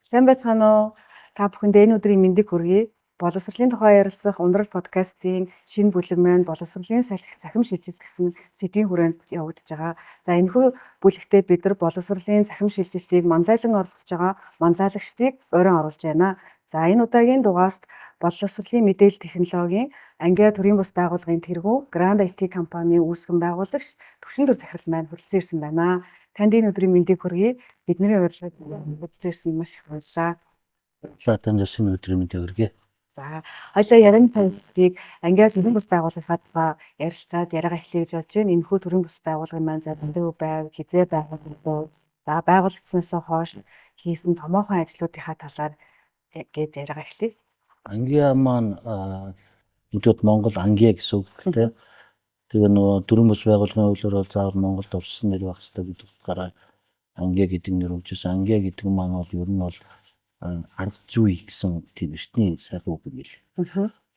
Сайн байцгаана уу? Та бүхэнд энэ өдрийн мэндийг хүргэе. Боловсролын тухай ярилцах Ундрал подкастын шинэ бүлэг маань боловсролын салхи цахим шилжилт гэсэн сэдвийн хүрээнд явагдаж байгаа. За энэхүү бүлэгтээ бид нар боловсролын цахим шилжилтийг манлайлан оролцож байгаа манлайлагчдыг урьн оруулж байна. За энэ удаагийн дугаарт боловсролын мэдээлэл технологийн ангиа төрийн бус байгууллагын тэргүү Grand IT компанийн үүсгэн байгуулагч Төвшиндөр захирал маань хүрэлцэн ирсэн байна. Танд энэ өдрийн мэндийг хүргэе. Бидний урилгыг хүрэлцэн ирсэн маш их баярлалаа. Танд өсвийн өдрийн мэндийг хүргэе. За хоёлаа яран тавьдыг ангиа төрийн бус байгууллагын тухай ярилцаад яриагаа эхлэе гэж бодож байна. Энэхүү төрийн бус байгууллагын маань за дандаа байв, хизээ байгуулагдав. За байгуулагдсанаас хойш хийсэн томоохон ажлуудынхаа талаар гээд яриагаа эхлэе. Ангиа маань нэгдүгээр Монгол ангиа гэсэн үг тийм. Тэгээ нөгөө төрийн бус байгууллагын хуулиар бол заавал Монголд орсон нэр байх хэрэгтэй гэдэг утгаараа ангиа гэдэг нэр өгчээсэн. Ангиа гэдэг маань бол ер нь бол арга зүй гэсэн тийм эртний сайхан үг юм л.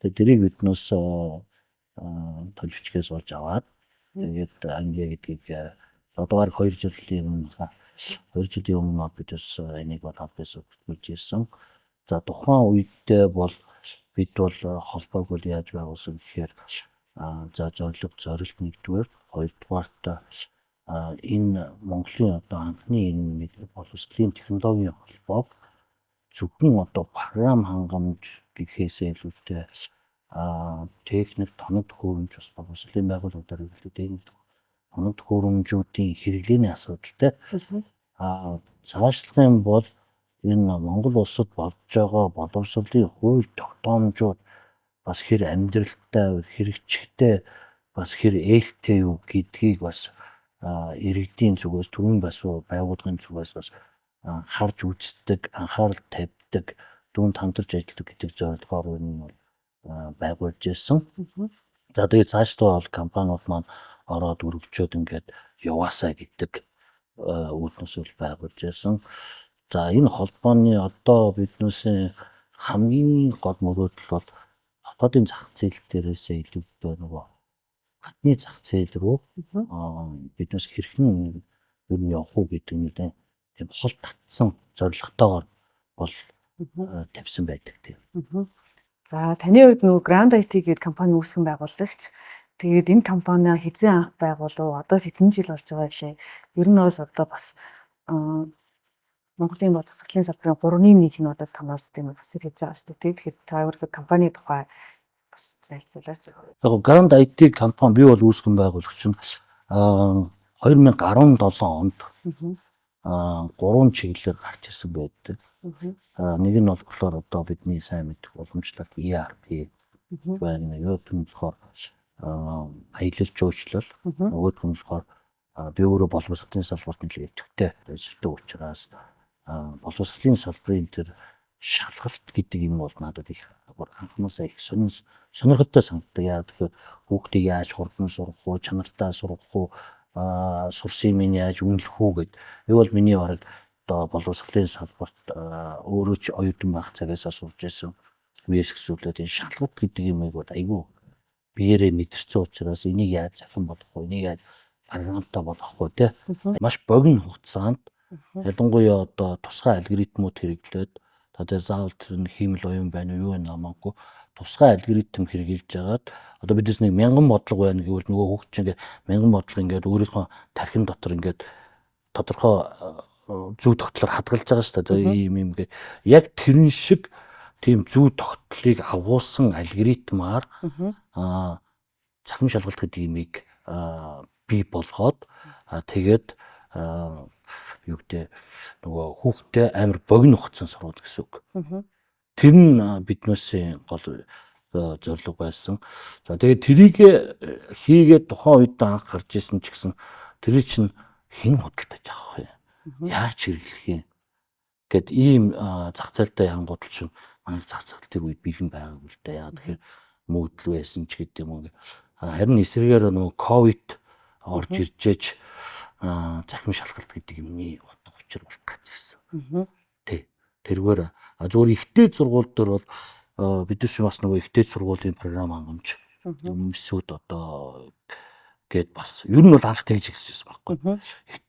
Тэгээ тэрийг биднээс төлөвчгээс олж аваад тэгээд ангиа гэдгийг одоогаар 2 жилийн өмнө бидээс энийг бол албаас өгүүлж ирсэн. За тухайн үедээ бол бид бол холбоог бол яаж байгуулсан гэхээр за зорилго нэгдүгээр, хоёрдугаарт энэ Монголын одоо анхны энэ боловсролын технологийн холбоог зөвхөн одоо програм хангамж гэхээсээ илүүтэй техник тоног төхөөрөмж бас боловсролын байгууллагуудаар илүүтэй тоног төхөөрөмжүүдийн хэрэглээний асуудалтай. Цаашлах юм бол энэ Монгол улсад болж байгаа боловсролын хууль тогтоомжууд бас хэр амьдралтай, хэрэгжихтэй, бас хэр ээлтэй юу гэдгийг бас иргэдийн зүгээс төрийн бас байгууллагын зүгээс бас харж үздэг, анхаарал тавьдаг, түүнд хамтарч ажилладаг гэдэг зорилгоор энэ бол байгуулж ирсэн. За тэгээд цаашдаа бол компаниуд маань ороод өргөжөөд ингээд яваасаа гэдэг үүднээс бол байгуулж ирсэн. За энэ холбооны одоо биднээс хамгийн гол мөрөөдөл бол хотоодын зах зээл дээрээсээ илүүтэй нөгөө гадны зах зээл рүү биднээс хэрхэн юу явах уу гэдэг нь тийм хол татсан зорилготойгоор бол тавьсан байдаг тийм. За таны хувьд нөгөө Grand IT гэдэг компани үүсгэн байгуулагч. Тэгээд энэ компани хэзээ анх байгуулав? Одоо хэдэн жил болж байгаа вэ? Ер нь бол одоо бас Монголын боловсролын салбарын 3-1 нь одоо тамаас тийм бас хийж байгаа шүү дээ. Тэгэхээр та өөрөө компани тухай бас зайлшуулаач. Яг Grand IT компани би бол үүсгэн байгуулагч нь 2017 онд 3 чиглэлээр гарч ирсэн байдаг. Нэг нь болохоор одоо бидний сайн мэдэх уламжлалт ERP байна. Нөгөөх нь болохоор аялал жуулчлал, нөгөөх нь болохоор би өөрөө боловсролын салбарт нэлээд идэвхтэй ажилладаг учраас боловсролын салбарын тэр шалгалт гэдэг юм бол надад их анхнаасаа их сонирхолтой санагддаг. Яг тэгэхээр хүүхдийг яаж хурдан сургах уу, чанартай сургах уу, сурсан юм яаж үнэлэх үү гэдэг. Энэ бол миний бараг одоо боловсролын салбарт өөрөө ч оюутан байх цагаас сурж байсан. Үеэс гэсүүлээд энэ шалгалт гэдэг юмыг бол айгүй биеэрээ мэдэрсэн учраас энийг яаж захин болох вэ? Энийг яаж програмтай болгох вэ те? Маш богино хугацаанд ялангуяа одоо тусгай алгоритмууд хэрэглээд та дээр заавал тэр хиймэл оюун байна уу юу вэ намаагүй тусгай алгоритм хэрэгжилж жагаад одоо бидээс нэг 1000 бодлого байна гэвэл нөгөө хүүхд чинь ингээд 1000 бодлого ингээд өөрийнхөө тархин дотор ингээд тодорхой зүй тогтлоор хадгалж байгаа шүү дээ. Ийм ингээд яг тэрэн шиг тийм зүй тогтлыг агуулсан алгоритмаар захим шалгалт гэдэг имийг бий болгоод тэгээд юу гэдэг нөгөө хүүхдээ амар богино хугацаанд сургах гэсэн үг. Тэр нь биднээс гол зорилго байсан. За тэгээд тэрийг хийгээд тухайн үед анх гарч ирсэн ч гэсэн тэр чинь хэн худалдаж авах вэ? Яаж хэрэглэх юм? Гэт ийм зах зээлтэй янгуудл чинь манай зах зээл тэр үед бэлэн байгаагүй л дээ. Яа тэгэхээр мөдөл байсан ч гэдэг юм. Харин эсрэгээр нөгөө ковид орж иржээч захим шалгалт гэдэг юмний утга учир бол гарч ирсэн. Тэргээр зүгээр ихтэй сургууль дээр бол бидээс бас нөгөө ихтэй сургуулийн програм хангамж өмсөд одоо гээд бас ер нь бол анх тэгж хэлсэн байхгүй.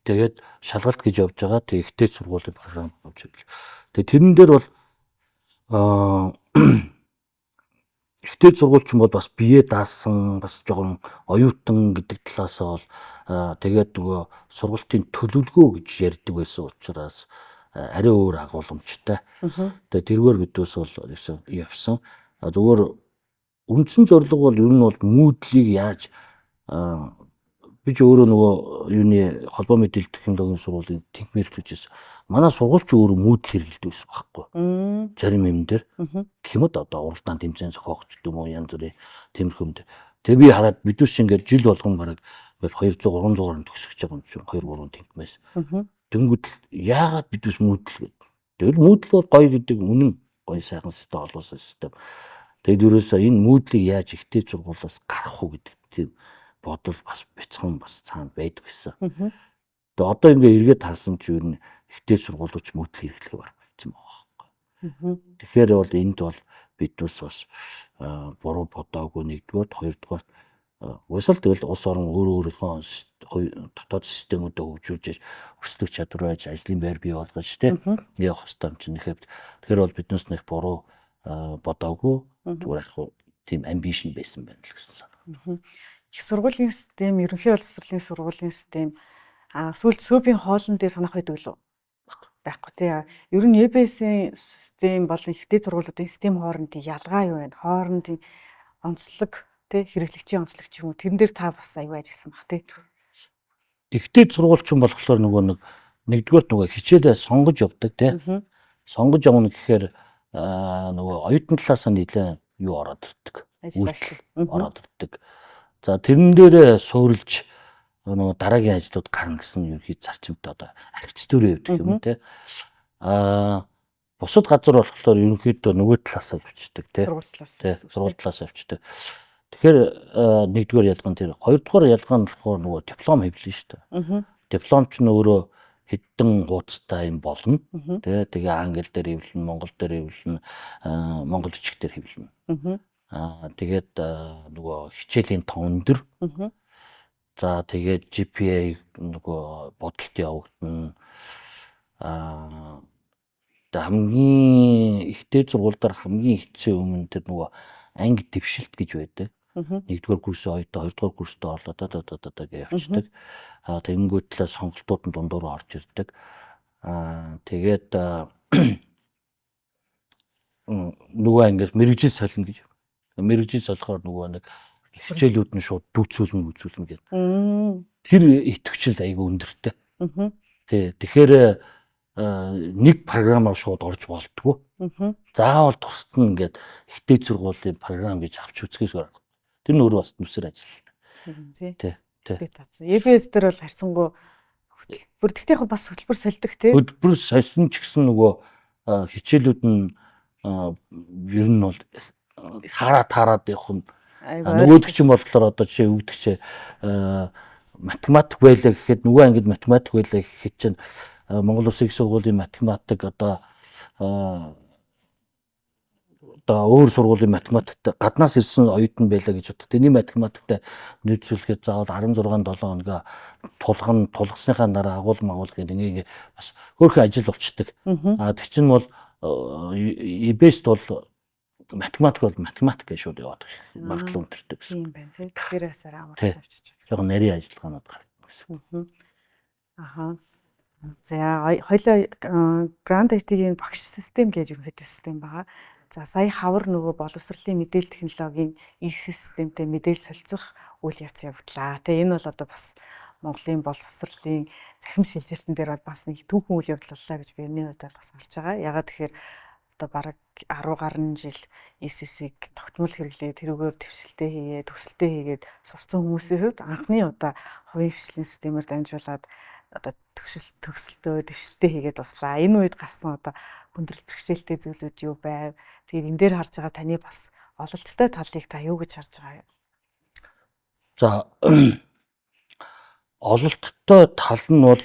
Тэгээд шалгалт гэж явж байгаа тэг ихтэй сургуулийн програм авч ивэл. Тэгээ тэрэн дээр бол ихтэй сургуульч бол бас бие даасан, бас жоохон оюутан гэдэг талаасаа бол тэгээд нөгөө сургалтын төлөвлөгөө гэж ярьдаг байсан учраас арай өөр агуулмжтай. Тэгээд тэргээр бидээс бол явсан. Зүгээр үндсэн зорилго бол ер нь бол Moodle-ийг яаж би ч өөрөө нөгөө юуны холбоо мэдээлэл технологийн сургуулийн тэнхимэрлэж байсан. Манай сургуульч өөрөө Moodle хэрэглэдэг байсан байхгүй. Зарим юм дээр гэх юм одоо уралдаан тэмцээн зохиогч юм уу янз бүрийн тэмэрхэмд. Тэгээ би хараад бидүүс ингээд жил болгон бараг ингээд 200 300-аар төгсөж байгаа юм чинь 2 3 тэнхмээс. Тэнгүүд яагаад бидүүс Moodle гэдэг. Тэгэл Moodle бол гоё гэдэг үнэн гоё сайхан систем олоосон систем. Тэгээд ерөөсөө энэ Moodle-ийг яаж ихтэй сургуулиас гаргах уу гэдэг тийм бодол бас бяцхан бас цаана байдаг гэсэн. Тэгээд одоо ингээ эргээд харсан чи юу н ихтэй сургуулиуч Moodle хэрэглэхээ барах болсон байгаа байхгүй. Тэгэхээр бол энд бол бидүүс бас буруу бодоогүй нэгдүгээр хоёрдугаар уусаал тэгэл улс орон өөрийнхөө дотоод системүүдээ хөгжүүлж өсөлтөх чадвар байж ажлын байр бий болгож тийм явах хэрэгтэй юм чинь нэхэд тэгэхээр бол биднээс нэг буруу бодоогүй зүгээр яг тийм амбишн байсан байна л гэсэн санаа. Их сургуулийн систем, ерөнхий боловсролын сургуулийн систем сүүлд СУБ-ийн хоолн дээр санах байдаг лөө байхгүй тий. Ер нь ЕБС-ийн систем болон ихтэй сургуулиудын систем хоорондын ялгаа юу вэ? Хоорондын онцлог тий хэрэглэгчийн онцлог ч юм уу тэрэн дээр та бас аюу ажилласан баг тий. Ихтэй сургуульчин болохоор нөгөө нэгдүгээр нөгөө хичээлээ сонгож явдаг тий. Сонгож явна гэхээр нөгөө оюутан талаас нь нэлээд юу ороод ирдэг. Үйлдэл ороод ирдэг. За тэрэн дээрээ суурилж нөгөө дараагийн ажлууд гарна гэсэн ерөнхий зарчимтай одоо архитектурын хувьд юм те. Бусад газар болохоор ерөнхийдөө нөгөө талаасаа авчдаг те. Сургууль талаас авчдаг. Тэгэхээр нэгдүгээр ялгаан тэр, хоёрдугаар ялгаа нь болохоор нөгөө диплом хэвлэн шүү дээ. Дипломч нь өөрөө хэдэн хуудастай юм болно. Тэгээ англи дээр хэвлэн, монгол дээр хэвлэн, монгол бичиг дээр хэвлэн. Тэгээд нөгөө хичээлийн тон өндөр. За тэгээд GPA нөгөө бодолт явагдана. Хамгийн ихтэй сургууль дээр хамгийн хэцүү юм тэр нөгөө анги дэвшилт гэж байдаг. Нэгдүгээр курсын оюутан хоёрдугаар курстээ орлоо гэж явчихдаг. Тэгэнгүүт талаа сонголтууд нь дундуур орж ирдэг. Тэгээд нөгөө ангиас мэрэгжил солино гэж. Мэрэгжил солихоор нөгөө нэг хичээлүүд нь шууд дүүцүүлнэ гэдэг. Тэр итгэвчл айгүй өндөртэй. Тэгэхээр нэг програмаар шууд орж болтгоо. Заавал тусад нь ингээд ихтэй сургуулийн програм гэж авч үзэхээс өөр. Тэр нь өөрөө бас нүсэр ажилладаг. Тий. ЕБС дээр бол харьцангуй бүр тэгтээ бас хөтөлбөр солидог тий. Хөтөлбөр сольсон ч гэсэн нөгөө хичээлүүд нь ер нь бол таарад явах нь нөгөөдөг чинь болохоор одоо жишээ өгдөг чи математик байлаа гэхэд нөгөө ангид математик байлаа гэхэд чинь Монгол Улсын их сургуулийн математик одоо өөр сургуулийн математикт гаднаас ирсэн оюутан байлаа гэж боддог. Тэний математикт нийцүүлэхэд заавал 16-7 хоног тулгасныхаа дараа агуул гэдэг нэг бас хөөрхөн ажил болчдөг. Тэг чинь бол ЕБС-т бол математик гэж шууд яваад магадлал өндөртэй гэсэн. Тийм байна тийм. Тэгэхээр асараа амар тавьчих. Яг нарийн ажиллагаанууд гардаг гэсэн. За хоёлаа Grand IT-ийн багш систем гэж ерөнхийдөө систем байгаа. За сая хавар нөгөө боловсролын мэдээлэл технологийн их системтэй мэдээлэл солилцох үйл явц явууллаа. Тэгээ энэ бол одоо бас Монголын боловсролын цахим шилжилтэн дээр бол бас нэг түүхэн үйл явдал боллоо гэж би энэ удаад бас харж байгаа. Ягаад тэгэхээр одоо бараг 10 гаруй жил ECC-г тогтмол хэрэглээд тэрүүгээр дэвшилтээ хийгээд төсөлтөө хийгээд сурцсан хүмүүсийн хувьд анхны удаа хувийн хвшлийн системээр дамжуулаад одоо төсөлтөө дэвшилтээ хийгээд туслаа. Энэ үед гарсан одоо хүндрэл бэрхшээлтэй зүйлүүд юу байв? Тэгээд энэ дээр харж байгаа таны бас ололттой талыг та юу гэж харж байгаа юм? За ололттой тал нь бол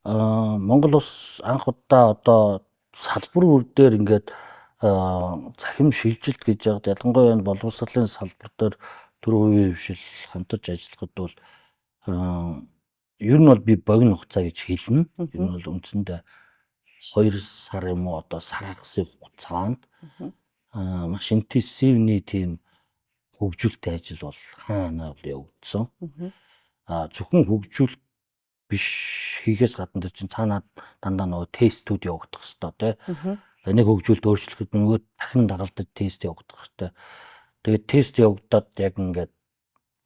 Монгол улс анх удаа одоо салбар бүр дээр ингээд захим шилжилт гэж яагаад ялангуяа боловсролын салбар дээр төр хувийн хвшил хамтарч ажиллахад бол ер нь бол би богино хугацаа гэж хэлнэ. Энэ бол үндсэндээ 2 сар юм уу одоо сархасын хугацаанд маш интенсивний тийм хөгжүүлэлт ажил бол хаана бол явагдсан. Зөвхөн хөгжүүлэлт биш хийхээс гадна тэр чинь цаанаа дандаа нөгөө тестүүд явагдах хэрэгтэй тий. Нэг хөгжүүлэлт өөрчлөхөд нөгөө дахин дагалдаж тест явагдах хэрэгтэй. Тэгээд тест явагдаад яг ингээд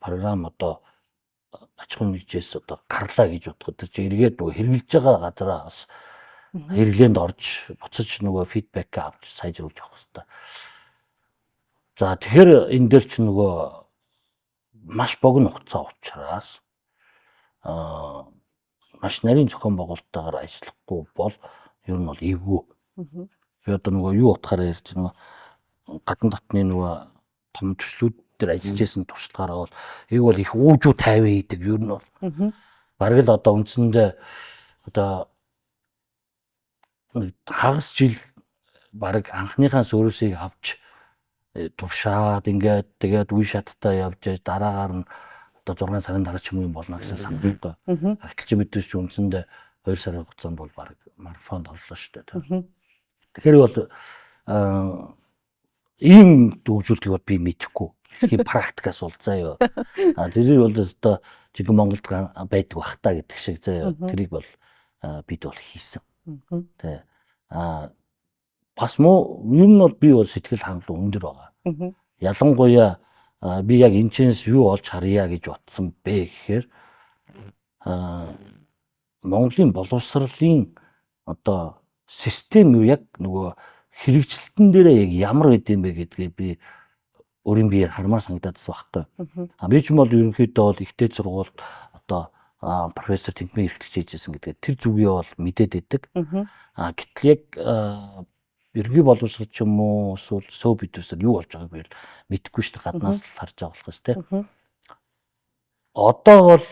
програм одоо аж ахуйн нэгжээс одоо гарлаа гэж бодоход тэр чинь эргээд нөгөө хэрэгжилж байгаа газараа бас хэрэглээнд орж буцаж нөгөө фидбек авч сайжруулж явах хэрэгтэй. За тэгэхээр энэ дээр чинь нөгөө маш богино хугацаа учраас маш нарийн зохион байгуулалттайгаар ажиллахгүй бол ер нь бол эвгүй. Би одоо нөгөө юу утгаараа ярьж байгаа нөгөө гадна дотны нөгөө том төслүүд дээр ажиллаж исэн туршлагаараа бол эв бол их уужуу тайван хийдэг ер нь бол. Бараг л одоо үндсэндээ одоо хагас жил бараг анхныхаа сөрөөсийг авч туршаад ингээд тэгээд үе шаттай явж дараагаар нь одоо 6 сарын дараа ч юм болно гэсэн санахгүй. Агталч мэдээж үндсэндээ 2 сарын хугацаанд бол бараг марафонд оллоо шүү дээ. Тэгэхээр бол ийм хөгжүүлэлтийг бол би мэдэхгүй. Тийм практикаас бол заяа. Тэрийг бол одоо жиг Монголд байдаг бах та гэдэг шиг заяа. Тэрийг бол бид бол хийсэн. Тэ. Бас муу юм нь бол би бол сэтгэл хангалуун өндөр байгаа. Ялангуяа би яг энэчнээс юу олж харъя гэж бодсон бэ гэхээр Монголын боловсролын одоо систем юу яг нөгөө хэрэгжилтэн дээрээ яг ямар байд юм бэ гэдгээ би өөрийн биеэр хармаар санагдаадсан байхгүй. Би ч юм бол ерөнхийдөө бол ихтэй сургуульд одоо профессор тэнхимээ эрхлэж хийжсэн гэдгээ тэр зүгөө бол мэдээд байдаг. Гэтэл яг ерөнхий боловсрол ч юм уу эсвэл сөв бидүүсээр юу болж байгааг би мэдэхгүй шүү дээ, гаднаас л харж байгаа болохоос тий. Одоо бол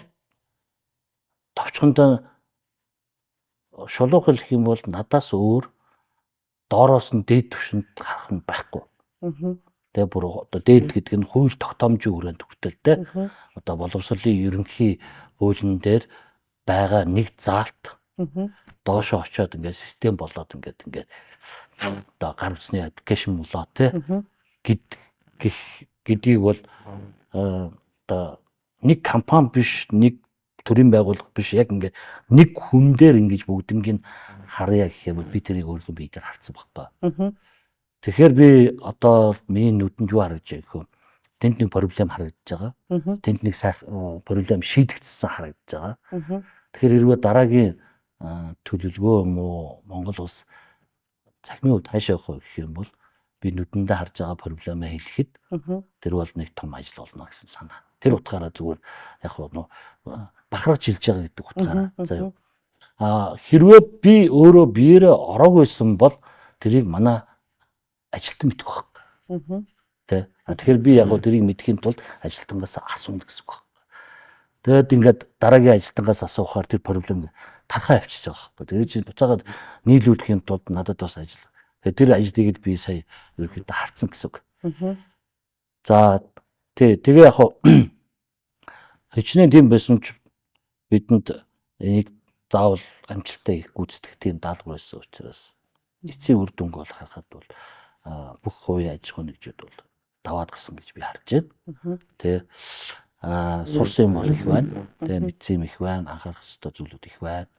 товчхондоо шулуух хэлэх юм бол надаас өөр доороос нь дээд түвшинд гарах нь байхгүй. Тэгээ бүр одоо дээд гэдэг нь хууль тогтоомжийн хүрээнд хүртэл тий. Одоо боловсролын ерөнхий хуулийн дээр байгаа нэг заалт доошоо очиод ингээд систем болоод ингээд одоо гар утасны аппликейшн болоо тий гэдгийг бол одоо нэг компани биш, нэг төрийн байгууллага биш, яг ингээд нэг хүн дээр ингэж бүгднийг харъя гэхээр би тэрийг өөрөө би дээр харсан байхгүй. Тэгэхээр би одоо миний нүдэнд юу харагдаж байгаа гэхээр тэнд нэг проблем харагдаж байгаа. Тэнд нэг проблем шийдэгдсэн харагдаж байгаа. Тэгэхээр хэрвээ дараагийн төлөвлөгөө юм уу Монгол улс цахимын хувьд хаашаа явах вэ гэх юм бол би нүдэндээ харж байгаа проблемаа хэлэхэд тэр бол нэг том ажил болно гэсэн санаа. Тэр утгаараа зүгээр яг нөө бахархаж хэлж байгаа гэдэг утгаараа заяа. Хэрвээ би өөрөө биеэрээ ороогүйсэн бол тэрийг манай ажилтан мэдэх байхгүй. Тэ. Тэгэхээр би яг тэрийг мэдхийн тулд ажилтангаас асууна гэсэн үг байна. Тэгээд ингээд дараагийн ажилтангаас асуухаар тэр проблем тархаа авчиж байгаа байхгүй. Тэр чинь буцаагаад нийлүүлэхийн тулд надад бас ажил. Тэр ажлыг би сая ерөөхдөө харцсан гэсэн үг. За тэгээ яг хичнээн тийм байсан ч бидэнд энийг заавал амжилттай их гүйцэтгэх тийм даалгавар байсан учраас эцсийн үр дүнг бол харахад бол бүх хувийн аж ахуйн нэгжүүд бол даваад гарсан гэж би харж байна. Тэгээ сурсан юм бол их байна. Тэгээ мэдсэн юм их байна. Анхаарах ёстой зүйлүүд их байна.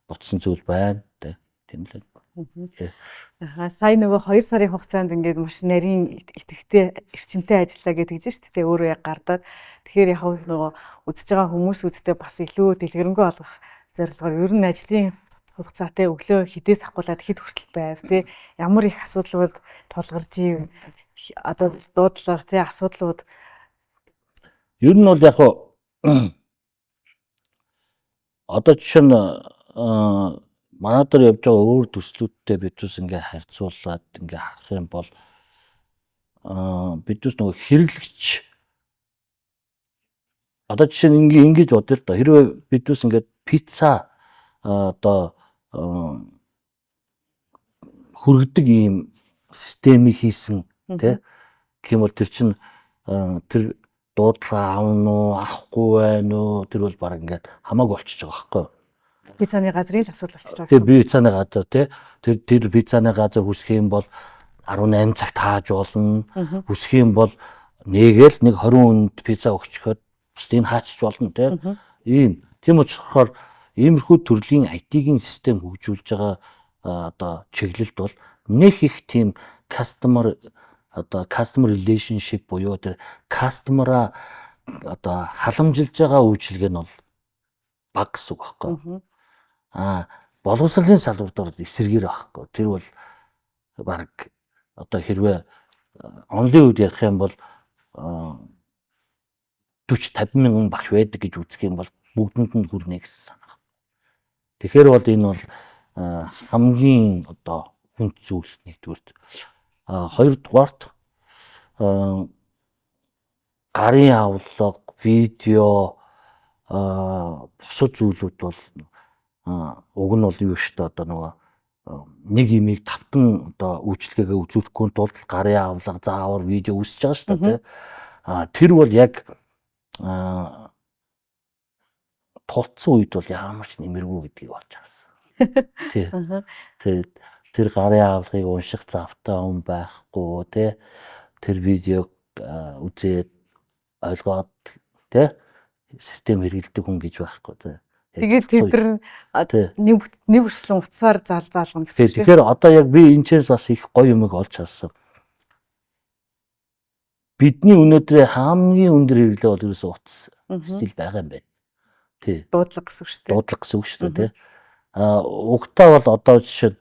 Ботсон зүйл байна. Тийм л. Сая нөгөө 2 сарын хугацаанд ингээд маш нарийн идэвхтэй эрчимтэй ажиллаа гэдэг чинь шүү дээ. Өөрөө яг гардаад. Тэгэхээр яг нөгөө үзэж байгаа хүмүүсүүдтэй бас илүү дэлгэрэнгүй болгох зорилгоор ер нь ажлын хугацаатай өглөө хідээс ахгуулаад хэд хүртэл байв тий. Ямар их асуудлууд тулгарч ийм одоо дуудлаар тий асуудлууд ер нь бол яг одоо жишээ нь манай дээр явж байгаа өөр төслүүдтэй бидус ингээ харьцуулаад ингээ харах юм бол бидус нөгөө хэрэглэгч одоо жишээ нь ингэж бодъё л да. Хэрвээ бидус ингээ пицца одоо хүргэдэг ийм системийг хийсэн тий гэх юм бол тэр чинь тэр дуудлага аавна уу авахгүй байна уу тэр бол баг ингээд хамаагүй болчихж байгаа байхгүй. Пиццаны газрын л асуудал болчихж байгаа. Тэгээ би пиццаны газар тэр пиццаны газар хүсэх юм бол 18 цаг тааж болно. Хүсэх юм бол нэгээл нэг 20 хүнд пицца өгчөхөд бусдыг хаачиж болно тий. Ийм тийм учраас иймэрхүү төрлийн IT-ийн систем хөгжүүлж байгаа одоо чиглэлд бол нэг их тийм customer relationship буюу тэр customer-а одоо халамжилж байгаа үйлчилгээ нь бол бага гэсэн үг байхгүй. Боловсролын салбар дээр эсэргээр байхгүй. Тэр бол баг одоо хэрвээ онлын үед ярих юм бол 40-50 мянган багш байдаг гэж үзэх юм бол бүгдэнд нь хүрнэ гэсэн санаа. Тэгэхээр бол энэ бол хамгийн одоо хүнд зүйл нэгдүгürt. Хоёрдугаарт гарын авлага, видео бусад зүйлүүд бол уг нь бол юу шүү дээ одоо нөгөө нэг имийг тавтан одоо үйлчлэгээ үзүүлэхгүй тулд гарын авлага, заавар, видео үсэж байгаа шүү дээ. Тэр бол яг тулцсан үед бол ямар ч нэмэргүй гэдгийг олж харсан. Тий. Тэр гарын авлагыг унших завтай хүн байхгүй тий. Тэр видеог үзээд ойлгоод тий систем хэрэгэлдэг хүн гэж байхгүй тий. Тэгээд тэд нэг хүрчлэн утсаар заалгана гэсэн. Тэгэхээр одоо яг би энэчээс бас их гоё юмыг олж харсан. Бидний өнөөдрийн хамгийн өндөр хэрэглээ бол ерөөсөө утас стил байгаа юм байна. Тий. Дуудлага гэсэн үг шүү дээ. Дуудлага гэсэн үг шүү дээ тий. Угтаа бол одоо жишээ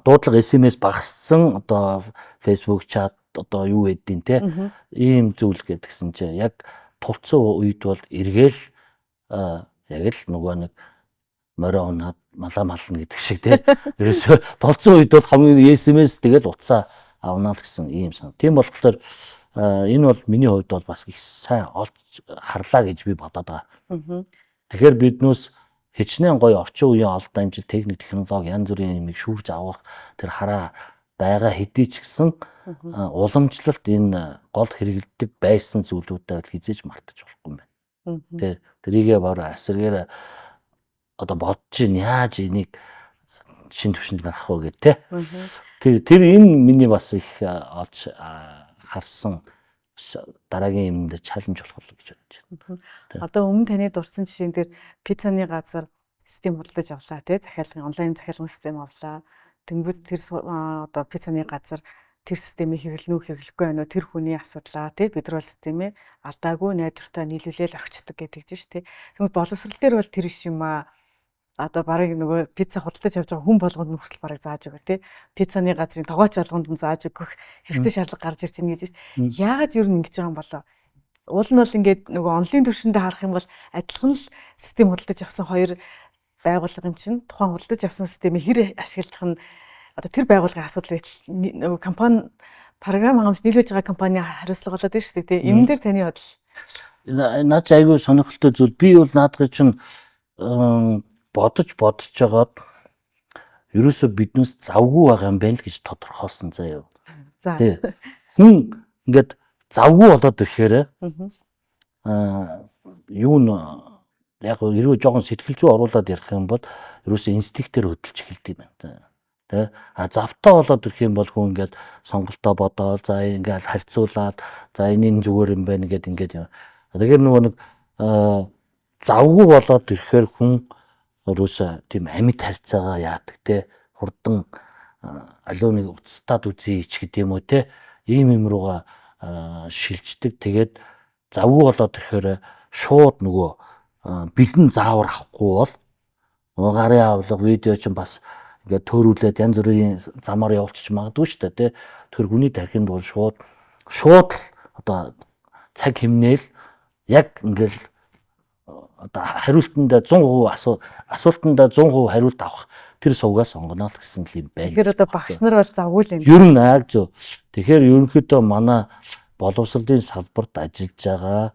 дуудлага SMS багассан одоо Facebook чат одоо юу гэдгийг тий. Ийм зүйл гэдгсэн чинь яг тулцсан үед бол эргээл яг л нөгөө нэг морой унаад малаа мална гэдэг шиг тий. Ерөөсөө тулцсан үед бол хамгийн SMS тэгэл утсаа авнаа л гэсэн ийм сан. Тийм болохоор энэ бол миний хувьд бол бас их сайн олж харлаа гэж би бодоод байгаа. Тэгэхээр биднээс хичнээн гоё орчин үеийн олдоо амжилт техник технологи янз бүрийн юмыг шүүрж авах тэр хараа байгаа хэдий ч гэсэн уламжлалт энэ гол хэрэгэлдэг байсан зүйлүүдээ хизээж мартаж болохгүй юм байна. Тэ тэрийгээ бараа эсрэгээр одоо бодож яаж энийг шин төвшөнд гаргах вэ гэх тэ. Тэр энэ миний бас их олж харсан дараагийн юмд чаленж болох гэж бодож байна. Одоо өмнө таны дурдсан жишээн дээр пиццаны газар систем худалдаж авлаа тий захиалгын онлайн захиалгын систем авлаа. Тэнгүүд тэр одоо пиццаны газар тэр системийг хэрэглэнүү хэрэглэхгүй байна уу тэр хүний асуудлаа тий бид нар бол системээ алдаагүй найдвартай нийлүүлээл огцдог гэдэг чинь тий. Тэгмэд боловсрол дээр бол тэр биш юм аа. Одоо барыг нөгөө пицца худалдаж авч байгаа хүн болгонд нүртэл барыг зааж өгөө тий. Пиццаны газрын тогооч алганд нь зааж өгөх хэрэгтэй шаардлага гарч ирж байна гэж байна. Яагаад юу ингэж байгаа юм болоо? Уул нь бол ингээд нөгөө онлайн төвшөндөө харах юм бол адилхан л систем худалдаж авсан хоёр байгууллага юм чинь тухайн худалдаж авсан системийг хэр ашиглах нь одоо тэр байгууллагын асуудал байтал нөгөө компани програм хангамж нийлүүлж байгаа компани хариуцлага болоод байна шүү дээ тий. Энэ дээр таны бодол наач айгүй сонирхолтой зүйл. Би бол наадах чинь бодож жагаад ерөөсө биднээс завгүй байгаа юм байна л гэж тодорхойлсон заяа. За. Хүн ингээд завгүй болоод ирэхээр юу н яг ерөө жоохон сэтгэл зүй оруулаад ярих юм бол ерөөсө инстинктээр хөдөлж эхэлдэг юм байна. Тэ завтаа болоод ирэх юм бол хүн ингээд сонголтоо бодоод за ингээд харьцуулаад за энэ зүгээр юм байна гэд ингээд юм. Тэгэхээр нөгөө нэг завгүй болоод ирэхээр хүн ерөөсө тийм амьд харьцаагаа яадаг те хурдан алуу нэг уцтаад үзье ч гэдэм үү те ийм юм руугаа шилждэг. Тэгээд завгүй болоод ирэхээр шууд нөгөө бэлэн заавар авахгүй бол гарын авлага видео чинь бас ингээд төөрүүлээд янз бүрийн замаар явуулчих магадгүй шүү дээ тий. Тэр хүний тархинд бол шууд одоо цаг хэмнээл яг ингээд одоо хариултанд 100% асуултанд 100% хариулт авах тэр сувгаас сонгоно л гэсэн юм байна. Тэгэхээр одоо багш нар бол завгүй л юм. Ер нь яг зөв. Тэгэхээр ерөнхийдөө манай боловсролын салбарт ажиллаж байгаа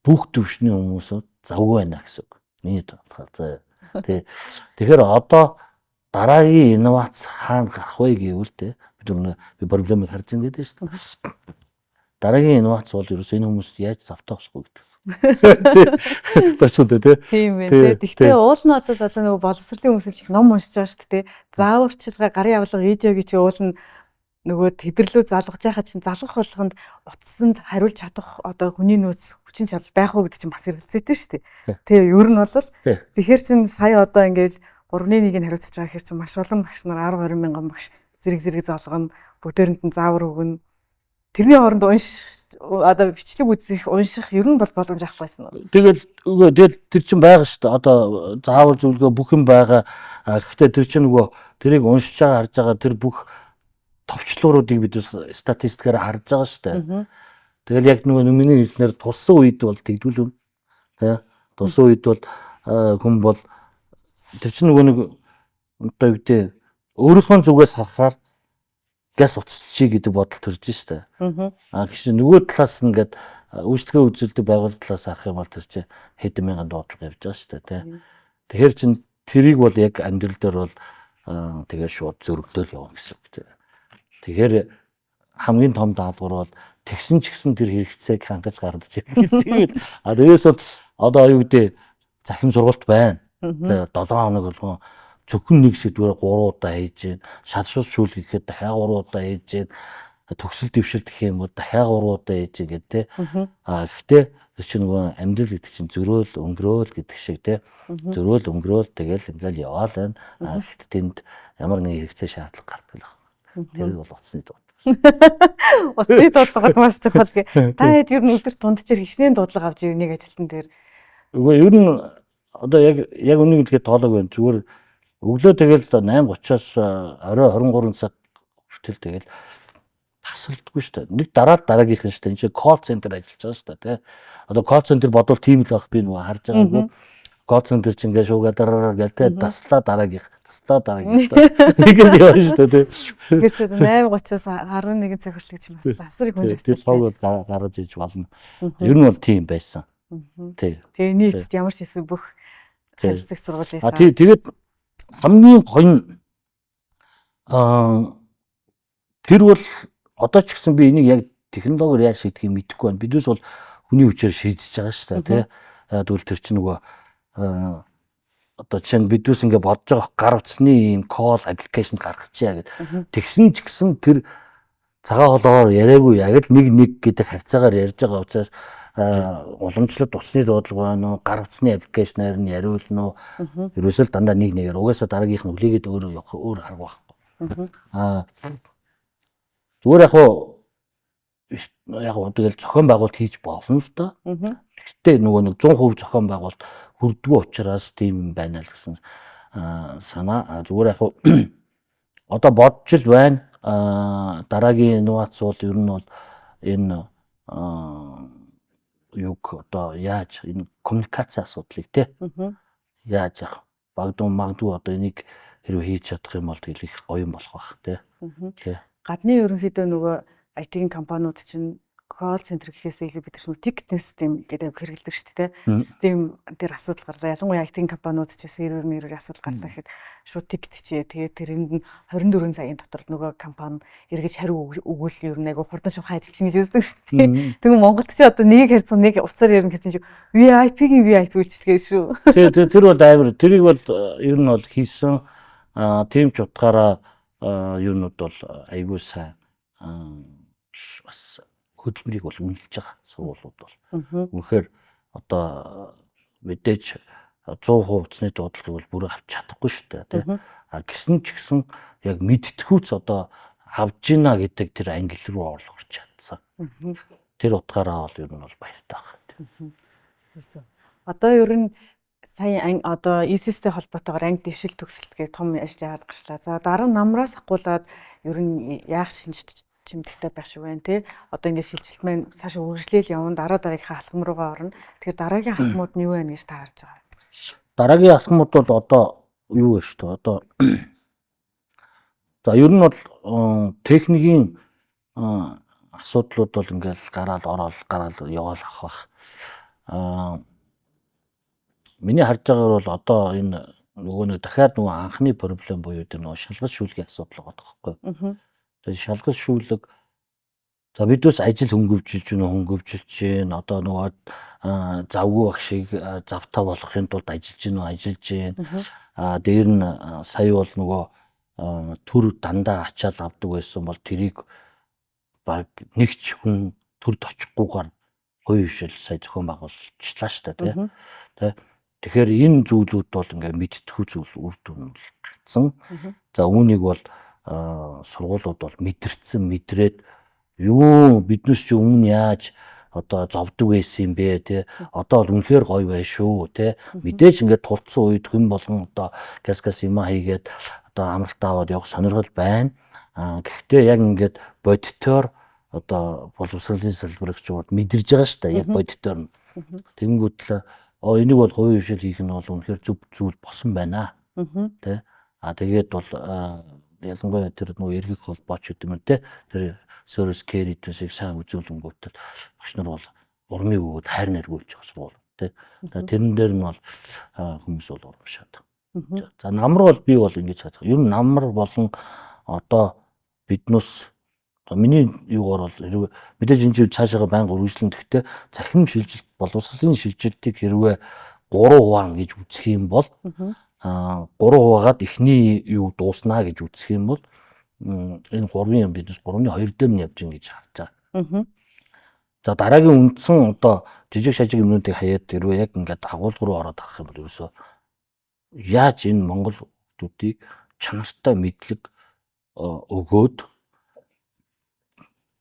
бүх төвшний хүмүүсүүд завгүй байна гэсэн үг. Миний бодлохоор тэгэхээр одоо дараагийн инновац хаана гарах вэ гэвэл би проблемыг харж байгаа гэдэг шүү дээ. дараагийн инновац бол ерөөсөө энэ хүмүүст яаж завтай болохгүй гэдэгсэн. Точод тий. Тийм ээ. Тэгтээ уул нь одоо нөгөө боловсролын хүмүүс их ном уншиж байгаа шүү дээ. Зааварчилгаа гарын явлага ээжэгийн чи уул нь нөгөө тэдэрлүү залгаж байхад чинь залгах болгонд утсанд хариулж чадах одоо хүний нөөц хүчин чадал байх уу гэдэг чинь бас хэрэгцээтэй шүү дээ. Тэгээ ер нь бол тэгэхээр чинь сая одоо ингээд 3-1-ийг хариуцж байгаа хэрэг чинь маш олон багш нар 10-20 мянган багш зэрэг залгана, бүгдээрэнд нь заавар өгнө. Тэрний хооронд одоо бичлэг үзэх, унших ер нь бол боломж авахгүйсэн үү? Тэгэл тэр чинь байгаа шүү дээ. Одоо заавар зөвлөгөө бүх юм байгаа. Гэхдээ тэр чинь нөгөө тэрийг уншиж байгаа харж байгаа тэр бүх товчлууруудыг бид статистикээр харж байгаа шүү дээ. Тэгэл яг нөгөө миний хэлснээр тулсан үед бол тэгдүүлв. Тэ? Тулсан үед бол хүн бол тэр чинь нөгөө нэг одоо юу гэдэг өөрийнхөө зүгээс харахаар газ утасчий гэдэг бодол төрж штэ. Гэхдээ нөгөө талаас нь ингээд үйлчлэгээ үзүүлдэг байгууллага талаас харах юм бол тэр чинь хэдэн мянган дуудлага явж байгаа штэ тий. Тэгэхээр чин тэрийг бол яг амьдрал дээр бол тэгээ шууд зөрөгдөөл явна гэсэн үг тий. Тэгэхээр хамгийн том даалгавар бол тэгсэн ч гэсэн тэр хэрэгцээг хангаж гардаж ирэх. Тэгээд дээрээс бол одоо юу гэдэг захим сургалт байна. Тэгээ 7 хоног болгон зөвхөн нэг сэдвээр 3 удаа хийж гин, шалшуус шүүлгэхэд дахиад 3 удаа хийж гин, төгсөл дэвшил гэх юм бол дахиад 3 удаа хийж гин гэдэг те. Гэхдээ тэр чинь нөгөө амьдрал гэдэг чинь зөрөөл өнгөрөөл гэдэг шиг те. Зөрөөл өнгөрөөл тэгэл ингээл яваал байна. Гэхдээ тэнд ямар нэг хэрэгцээ шаардлага гардаг л байна. Тэр бол утасны дуудлага. Утасны дуудлага маш чухал гэ. Та хэд ер нь өдөрт дундчээр хичнээн дуудлага авч нэг ажилтан дээр. Үгүй ер нь одоо яг үнийг хэлэхэд тоолог байна. Зүгээр өглөө тэгэл 8:30-аас орой 23 цаг хүртэл тэгэл тасралтгүй шүү дээ. Нэг дараагийнх нь шүү дээ. Энд чинь колл центр ажиллаж байгаа шүү дээ, тий. Одоо колл центр бодвол тийм л байх би нөгөө харж байгаагүй. Колл центр чинь ингээ шуугадараа гэл тий таслаа дараагийнх. Игээд яваа шүү дээ, тий. Тэгэхээр 8:30-аас 11 цаг хүртэл чинь тасрыг хүнж өгч. Тэр гаргаж иж болно. Ер нь бол тийм байсан. Тий. Тэгээ нийт ямар ч хэсэг бүх харилцаг сургуулийнхаа. Тэгээд хамгийн гоё нь тэр бол одоо ч гэсэн би энийг яг технологиор яаж шийдгийг мэдэхгүй байна. Бидээс бол хүний хүчээр шийдэж байгаа шүү дээ, тий. Тэгвэл тэр чинь нөгөө одоо чинь бидээс ингэ бодож байгаа гар утасны ийм call application гаргачихъя гэд. Тэгсэн ч гэсэн тэр цагаан холоогоор яриаггүй яг л нэг гэдэг хавцаагаар ярьж байгаа учраас уламжлалт усны дуудлага байна уу, гар утасны аппликейшнээр нь яриулна уу? Ерөөсөө дандаа нэгээр угаасаа дараагийнх нь үлээгээд өөр явах өөр арга байхгүй. Зүгээр яг уу тэгэл зохион байгуулалт хийж болно л доо. Гэхдээ нөгөө 100% зохион байгуулалт хүрдэггүй учраас тийм байна л гэсэн санаа. Зүгээр яг уу одоо бодж л байна. Дараагийн инновац бол ер нь бол энэ юг одоо яаж энэ коммуникаци асуудлыг те яаж явах магадгүй одоо энийг хэрвээ хийж чадах юм бол тэгэл их гоё юм болох бах те. Гадны ерөнхийдөө нөгөө IT-ийн компаниуд чинь колл центр гэхээс илүү бид нар тикетинг систем гэдэг хэрэглэдэг шүү дээ. Систем дээр асуудал гарлаа. Ялангуяа IT-ийн компаниуд ч сервер асуудал гарлаа гэхэд шууд тикет чие. Тэгээд тэрэнд нь 24 цагийн дотор нөгөө компани эргэж хариу өгвөл ер нь айгу хурдан шуурхай ажиллаж гэж үздэг шүү дээ. Тэгвэл Монголд ч одоо нэг харьцан нэг уцаар ярина гэж чинь VIP-ийн VIP үйлчлэгээ шүү. Тэр бол амар. Тэрийг бол ер нь бол хийсэн тийм ч утгаараа юунууд бол айгуу сайн бас хөдөлмөрийг бол үнэлж байгаа сургуулиуд бол. Үнэхээр одоо мэдээж 100% утасны дуудлагыг бол бүр авч чадахгүй шүү дээ, тий. Гэсэн ч гэсэн яг мэдтгүүц одоо авж гинэ гэдэг тэр англи руу орж чадсан. Тэр утгаараа бол ер нь бол баяртай байна. Одоо ер нь сая одоо ECS-тэй холбоотойгоор анги дэвшил төгсөлт гэх том ажил яваад гарчлаа. За дараа нь намраас ахгуулаад ер нь яах шинж чимдэгтэй байх шиг байна тий. Одоо ингээд шилжилт маань цаашаа үргэлжлээл явна. Дараагийнхаа алхам руугаа орно. Тэгэхээр дараагийн алхмууд нь юу вэ гэж та харж байгаа? Дараагийн алхмууд бол одоо юу вэ шүү дээ. Одоо за ер нь бол техникийн асуудлууд бол ингээл гараал яваал авах бах. Миний харж байгаагаар бол одоо энэ нөгөө дахиад нөгөө анхны проблем буюу тэр нөгөө шалгаж шүүлгийн асуудал байгаа байхгүй. Тэгээд шалгаж шүүлэг За бид бас ажил хөнгөвжилж байна. Одоо нөгөө завгүй багшийг завтай болгохын тулд ажиллаж байна. Дээр нь сая бол нөгөө төр дандаа ачаал авдаг байсан бол тэрийг баг нэг ч хүн төрд очихгүйгээр хувийн хвшил сая зохион байгуулчлаа шүү дээ тий. Тэгэхээр энэ зүйлүүд бол ингээ мэдтгэх зүйл үр дүн бол гарцсан. За үүнийг бол сургуулиуд бол мэдэрсэн мэдрээд юу биднес чи өмнө яаж одоо зовдөг байсан юм бэ тий. Одоо бол үнэхээр гоё байна шүү тий. Мэдээж ингээд тулцсан үед хэн болгон одоо газ юм хийгээд одоо амралтаа аваад явах сонирхол байна. Гэхдээ яг ингээд бодитоор одоо боловсролын салбарч бол мэдэрж байгаа шүү дээ. Яг бодитоор нь. Тэнгүүд л энийг бол хувийн хвшил хийх нь бол үнэхээр зөв зүйл босон байна. Тэ. Тэгээд бол ялангуяа тэр нөгөө эргэх холбооч гэдэг юм те. Тэр service care эдвэсийг сайн үзүүлэнгүүтэл багш нар бол урмыг өгөөд хайр наргуулж байгаа сургууль те. Тэрэн дээр нь бол хүмүүс бол урамшаад байгаа. За намар бол би бол ингэж харах. Ер нь намар болон одоо биднес миний юугаар бол хэрвээ мэдээж энэ чинь цаашаага байнга үргэлжлэн гэхдээ цахим шилжилт боловсролын шилжилтийг хэрвээ 3 хуваан гэж үзэх юм бол 3 хуваагаад эхний юу дууснаа гэж үзэх юм бол энэ 3-ын бизнес 3-2 дээр нь явж гин гэж харж байгаа. За дараагийн үндсэн одоо жижиг шажиг юмнуудыг хаяад хэрвээ яг ингээд агуулга руу ороод авах юм бол ерөөсөө яаж энэ Монгол хүмүүсийг чанартай мэдлэг өгөөд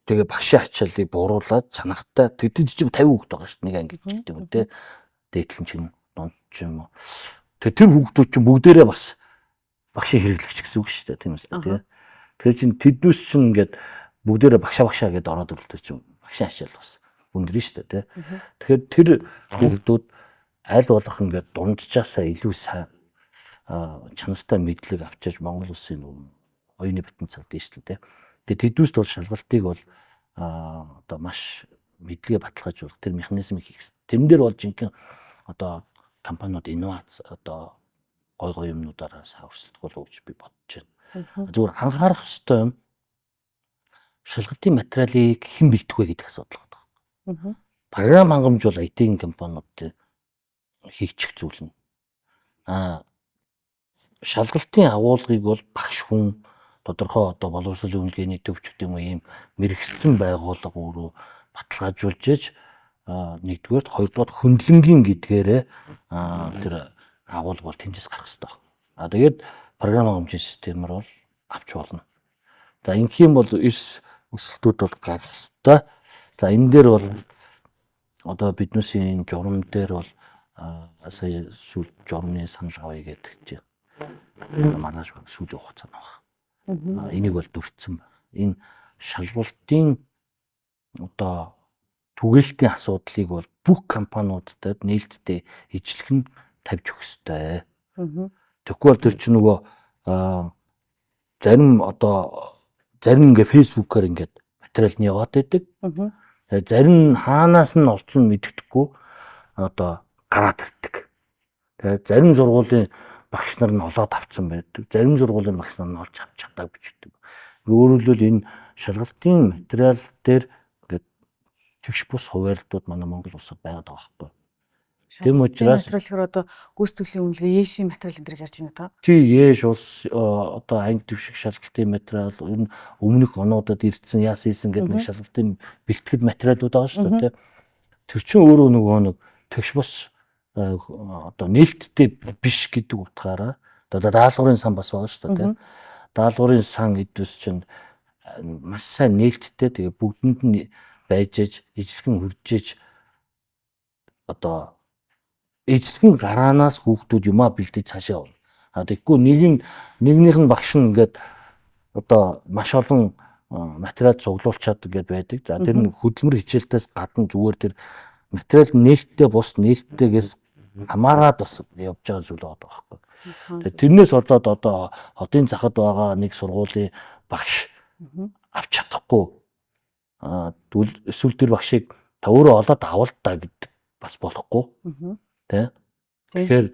тэгээ багшийн ачааллыг бууруулад чанартай тэд чинь 50 хүүхэд байгаа шүү дээ нэг анги гэдэг юм те дээдлэн чинь дунд ч юм уу тэр хүүхдүүд чинь бүгдээрээ бас багшийн хэрэглэгч гэсэн үг шүү дээ тийм үстэй те тэр чинь тэднүүс чинь ингээд бүгдээрээ багшаа гэдээ ороод ирлээ чинь багшийн ачаал бас өндөр нь шүү дээ те тэгэхээр тэр хүүхдүүд аль болох ингээд дунджаасаа илүү сайн чанартай мэдлэг авчиж Монгол улсын оюуны потенциал дэвшлээ те тэгээд тэднүүс бол шалгалтыг бол одоо маш мэдлэгээ баталгаажуулах тэр механизмыг хийх. Тэрэн дээр бол жинхэнэ одоо компаниуд инновац одоо гой юмнуудаараа өрсөлдөх болов гэж би бодож байна. Зүгээр анхаарах ёстой юм шалгалтын материалыг хэн бэлдэх вэ гэдэг асуудал байна. Програм хангамж бол IT-ийн компаниуд хийчих зүйл нь. Шалгалтын агуулгыг бол багш хүн тодорхой одоо боловсролын үнэлгээний төвч гэдэг юм ийм мэрэгсэн байгууллага өөрөө баталгаажуулж иж нэгдүгээр хоёрдугаар хөндлөнгийн гэдгээрээ тэр агуулга бол тэнцэс гарах хэрэгтэй. Тэгээд програм хангамжийн системээр бол авч болно. За ингэх юм бол эрс өсөлтүүд бол гарах хэрэгтэй. За энэ дээр бол одоо биднээсийн журам дээр бол сая сүүл журмны санал авъя гэдэг чинь манайш сүүлийн хугацаанд байна. Энийг бол дүрцсэн байна. Энэ шалгалтын одоо түгээлтийн асуудлыг бол бүх компаниудад нээлттэй ижлэх нь тавьж өгөх ёстой. Тэгэхгүй бол тэр чинь нөгөө зарим ингээ фэйсбүүкээр ингээд материал нь яваад байдаг. Зарим хаанаас нь олцсон мэддэхгүй одоо гараад ирдэг. Тэгээ зарим сургуулийн багш нар нь олоод авцсан байдаг. Зарим сургуулийн багш нар нь олж авч чадаагүй гэдэг. Өөрөөр хэлбэл энэ шалгалтын материал дээр ингээд тэгш бус хуваарлтууд манай Монгол улсад байгаад байгаа байхгүй. Тэм учраас материал одоо гүйцэтгэлийн үнэлгээ ЕШ-ийн материал энэ гэж ярьж байна та. Тий ЕШ улс одоо анги дэвших шалгалтын материал энэ өмнөх онуудад ирдсэн яасан гэдэг нэг шалгалтын бэлтгэл материалууд байгаа шүү дээ. Тэр чинь өөрөө нөгөө нэг тэгш бус одоо нээлттэй биш гэдэг утгаараа одоо даалгаврын сан бас байгаа шүү дээ. Даалгаврын сан эдвэс чинь маш сайн нээлттэй тэгээ бүгдэнд нь байж иж ижлэгэн хуржиж одоо ижлэгэн гараанаас хүүхдүүд юмаа бэлдэж цаашаа явна. Тэгэхгүй нэгнийх нь багш нь ингээд одоо маш олон материал цуглуулчаад ингээд байдаг. За тэр нь хөдөлмөр хичээлтээс гадна зүгээр тэр материал нээлттэй бус нээлттэйгээс хамаарад бас явж байгаа зүйл байгаа байхгүй. Тэгээ тэрнээс одоо хотын захад байгаа нэг сургуулийн багш авч чадахгүй эсвэл тэр багшийг та өөрөө олоод авал та гэдэг бас болохгүй. Тэ. Тэгэхээр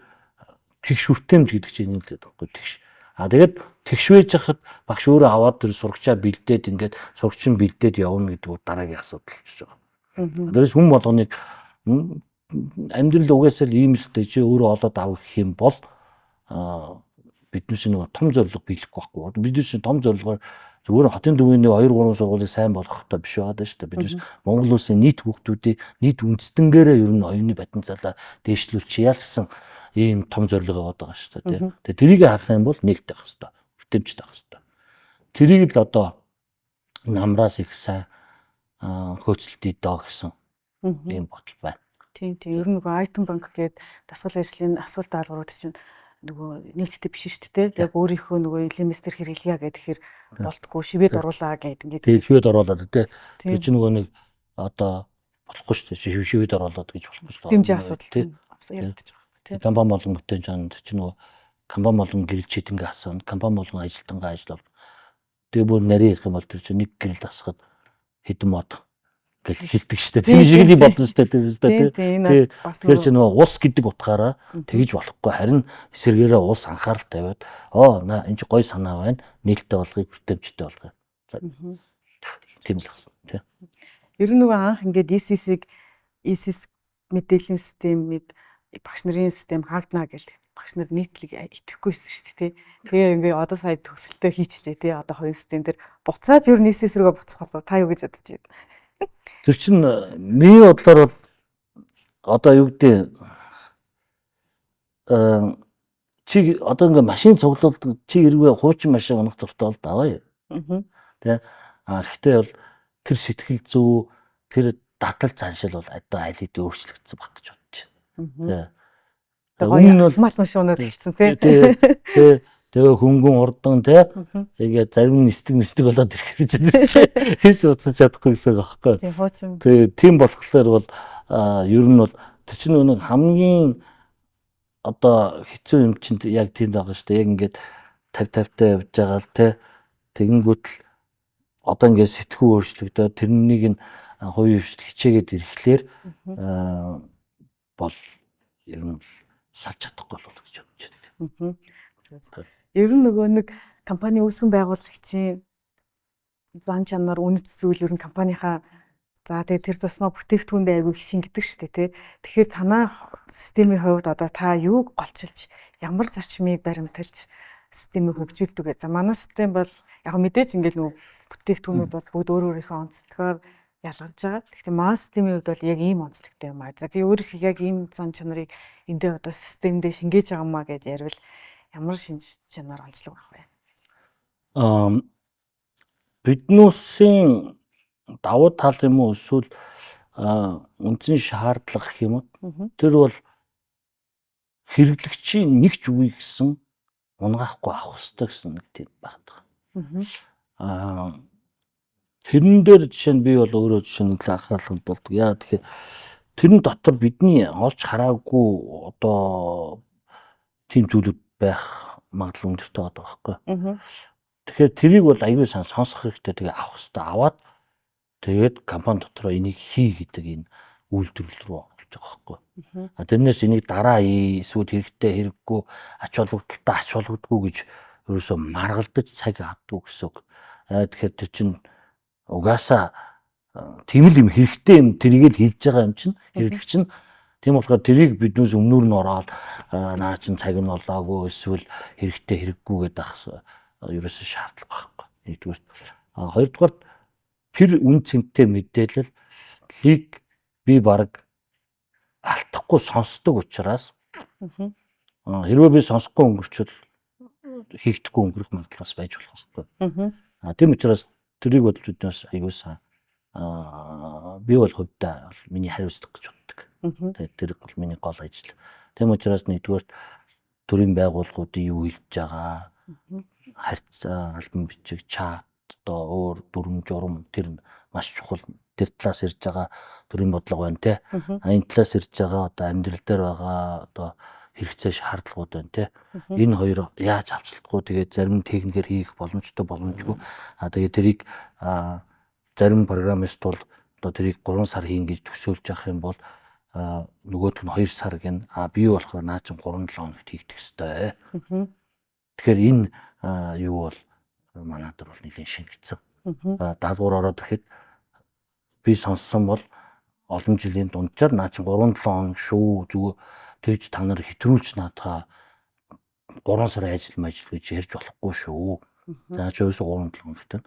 тэгш хүртээмж гэдэг чинь энэ л байхгүй. Тэгш Тэгээд тэгшвэж хахад багш өөрөө аваад тэр сурагчаа бэлдээд ингээд сурагч нь бэлдээд явна гэдэг дараагийн асуудал болчихж байгаа. Тэрээс хүн болгоныг амьдрал угаасаа л ийм л чи өөрөө олоод авах гэх юм бол биднээс нэг том зорилго биелэхгүй байхгүй. Биднээс том зорилгоор зүгээр хотын төвийн 2 3 сургуулийг сайн болгохтой биш байгаа даа шүү дээ. Биднээс Монгол улсын нийт хүүхдүүдийн нийт үндэстэнгээрээ ер нь оюуны потенциалаа дээшлүүлчихъя гэсэн ийм том зорилго яваад байгаа шүү дээ. Тэгээ тэрийг харах юм бол нээлттэй байх хэрэгтэй. Хүртээмжтэй байх хэрэгтэй. Тэрийг л одоо намраас их сайн хөөцөлтөй доо гэсэн ийм бодол байна. Тийм. Ер нь нөгөө Айтон банк гэдэг дасгал ажлын асуулт даалгаврууд чинь нөгөө нээлттэй биш шүү дээ. Яг өөрийнхөө нөгөө элемистер хэрэглэе гэхээр болтгүй шивэд оруулаа гэдэг ингээд. Тэгээ шивэд оруулаад тий. Тэр чинь нөгөө нэг одоо болохгүй шүү дээ. Шивэд оруулаад гэж болохгүй шүү дээ. Дэмжих асуудал тийм яригдчих байгаа тий. Компани болон бүтээн чанад чинь нөгөө компани болон гэрэл чийдэнгээ асуун, компани болон ажилтнгаа ажиллав. Тэгээ бүр нарийн их юм бол тэр чинь нэг гэрэл асахад хэдэн мод гэж хэлдэг шүү дээ. Тийм шиг л бодсон шүү дээ тийм үстэй тийм. Тэгэхээр чи нөгөө ус гэдэг утгаараа тэгж болохгүй харин эсэргээрээ ус анхаарал тавиад энэ чи гой санаа байна. Нээлттэй болгоё, хүртээмжтэй болгоё. Тийм л байна тийм. Ер нь нөгөө анх ингээд ESIS мэдээллийн системийг багш нарын систем хаагдана гэж багш нар нийтлэг итгэхгүйсэн шүү дээ. Тэгээ ингээ одоо сая төгсөлтөө хийчлээ тий. Одоо хоёр систем дээр буцаад ер нь ESIS рүүгээ буцах болов та юу гэж бодож байна? Тэр чинь миний бодлоор одоо юу гэдэг чи одоо ингээ машин цуглуулдаг чи хэрвээ хуучин машин унах дуртай бол даваа. Тэ гэхдээ бол тэр сэтгэл зүй тэр дадал заншил бол одоо аль хэдийн өөрчлөгдсөн баг гэж бодож байна. Тэгээ нь бол мат машинууд хэлсэн тий. Тэгээ хөнгөн урдан тий. Тэгээ зарим нь нэстэг болоод ирэх гэж байна. Хийж утсаж чадахгүй гэсэн байгаа байхгүй. Тэгээ тийм болохоор бол ер нь бол тэр чинь нэг хамгийн одоо хэцүү юм чинь яг тийм байгаа шүү дээ. Яг ингээд 50-50-тай явж байгаа л тий. Тэгэнгүүт л одоо ингээд сэтгүү өөрчлөгдөө тэрнийг нь хувийн хвшилт хичээгээд ирэхлээр бол ер нь салж чадахгүй болов гэж бодож байна. Ер нь нөгөө нэг компани үүсгэн байгуулагчийн зан чанар үнэт зүйл ер нь компанийхаа за тэгээ тэр тусмаа бүтээгдэхүүндээ айгүй шингэдэг шүү дээ тий. Тэгэхээр танаа системийн хувьд одоо та юуг голчилж ямар зарчмыг баримталж системийг хөгжүүлдэг вэ? За манай систем бол яг мэдээж ингээд нөгөө бүтээгдэхүүнүүд бол бүгд өөрийнхөө онцлогоор ялгарч байгаа. Гэхдээ манай системийн хувьд бол яг ийм онцлогтой юм аа. За би өөрийнхөө яг ийм зан чанарыг эндээ одоо системдээ шингээж байгаа маа гэж ярил ямар шинж чанар онцлог байх вэ? Биднүүсийн давуу тал юм уу эсвэл үндсэн шаардлага гэх юм уу? Тэр бол хэрэглэгчийн нэг ч үгүй гэсэн унгаахгүй авах хэрэгтэй гэсэн нэг тийм байна. Тэрэн дээр жишээ нь би бол өөрөө жишээ нь анхаарал болдог. Яа тэгэхээр тэрэн дотор бидний олж хараагүй одоо тийм зүйлүүд байх магадлал өндөртэй байгаа байхгүй. Тэгэхээр тэрийг бол аюул сан сонсох хэрэгтэй. Тэгээ авах хэрэгтэй. Аваад тэгээд компани дотроо энийг хий гэдэг энэ үйлдвэрлэл рүү орж байгаа байхгүй. Тэрнээс энийг дараа эсвэл хэрэгтэй хэрэггүй ач холбогдолтой ач холбогдгүй гэж ерөөсөө маргалдаж цаг авдаг гэсэн үг. Тэгэхээр тэр чинь угаасаа тийм л юм хэрэгтэй юм тэрийг л хийж байгаа юм чинь хэрэглэгч нь тийм болохоор тэрийг биднээс өмнөр нь ороод наа чин цаг нь болоогүй эсвэл хэрэгтэй хэрэггүй гэдэг ах ерөөсөө шаардлага байхгүй. Нэгдүгээр. Хоёрдугаар тэр үн цэнтэй мэдээллийг би баг алдахгүй сонсдог учраас хэрвээ би сонсохгүй өнгөрчвөл хийгдэхгүй өнгөрөх магадлал бас байж болох байхгүй. Тийм учраас тэрийг бодож биднээс аягуулсан би бол хувьдаа миний хариуцлага гэж боддог. Тэгээд тэр бол миний гол ажил. Тийм учраас нэгдүгээр төрийн байгууллагуудын юу хийж байгаа харьцаа, альбом бичиг, чат, одоо өөр дүрм журам тэр маш чухал. Тэр талаас ирж байгаа төрийн бодлого байна те. Энэ талаас ирж байгаа одоо амьдрал дээр байгаа одоо хэрэгцээ шаардлагууд байна те. Энэ хоёр яаж авчилдахгүй тэгээд зарим техникээр хийх боломжгүй. Тэгээд тэрийг зарим программист бол одоо тэрийг 3 сар хийн гэж төсөөлж явах юм бол нөгөөх нь 2 сар гэн би болохоор наа чин 3-7 хоногт хийгдэх ёстой. Тэгэхээр энэ юу бол манайд бол нэлийн шингэцэн. Даалгавар ороод ирэхэд би сонссон бол олон жилийн дунджаар наа чи 3-7 хоног шүү зүгээр тэгж та нар хэтрүүлж наадгаа 3 сарын ажил гэж ярьж болохгүй шүү. За чи өсө 3-7 хоногт.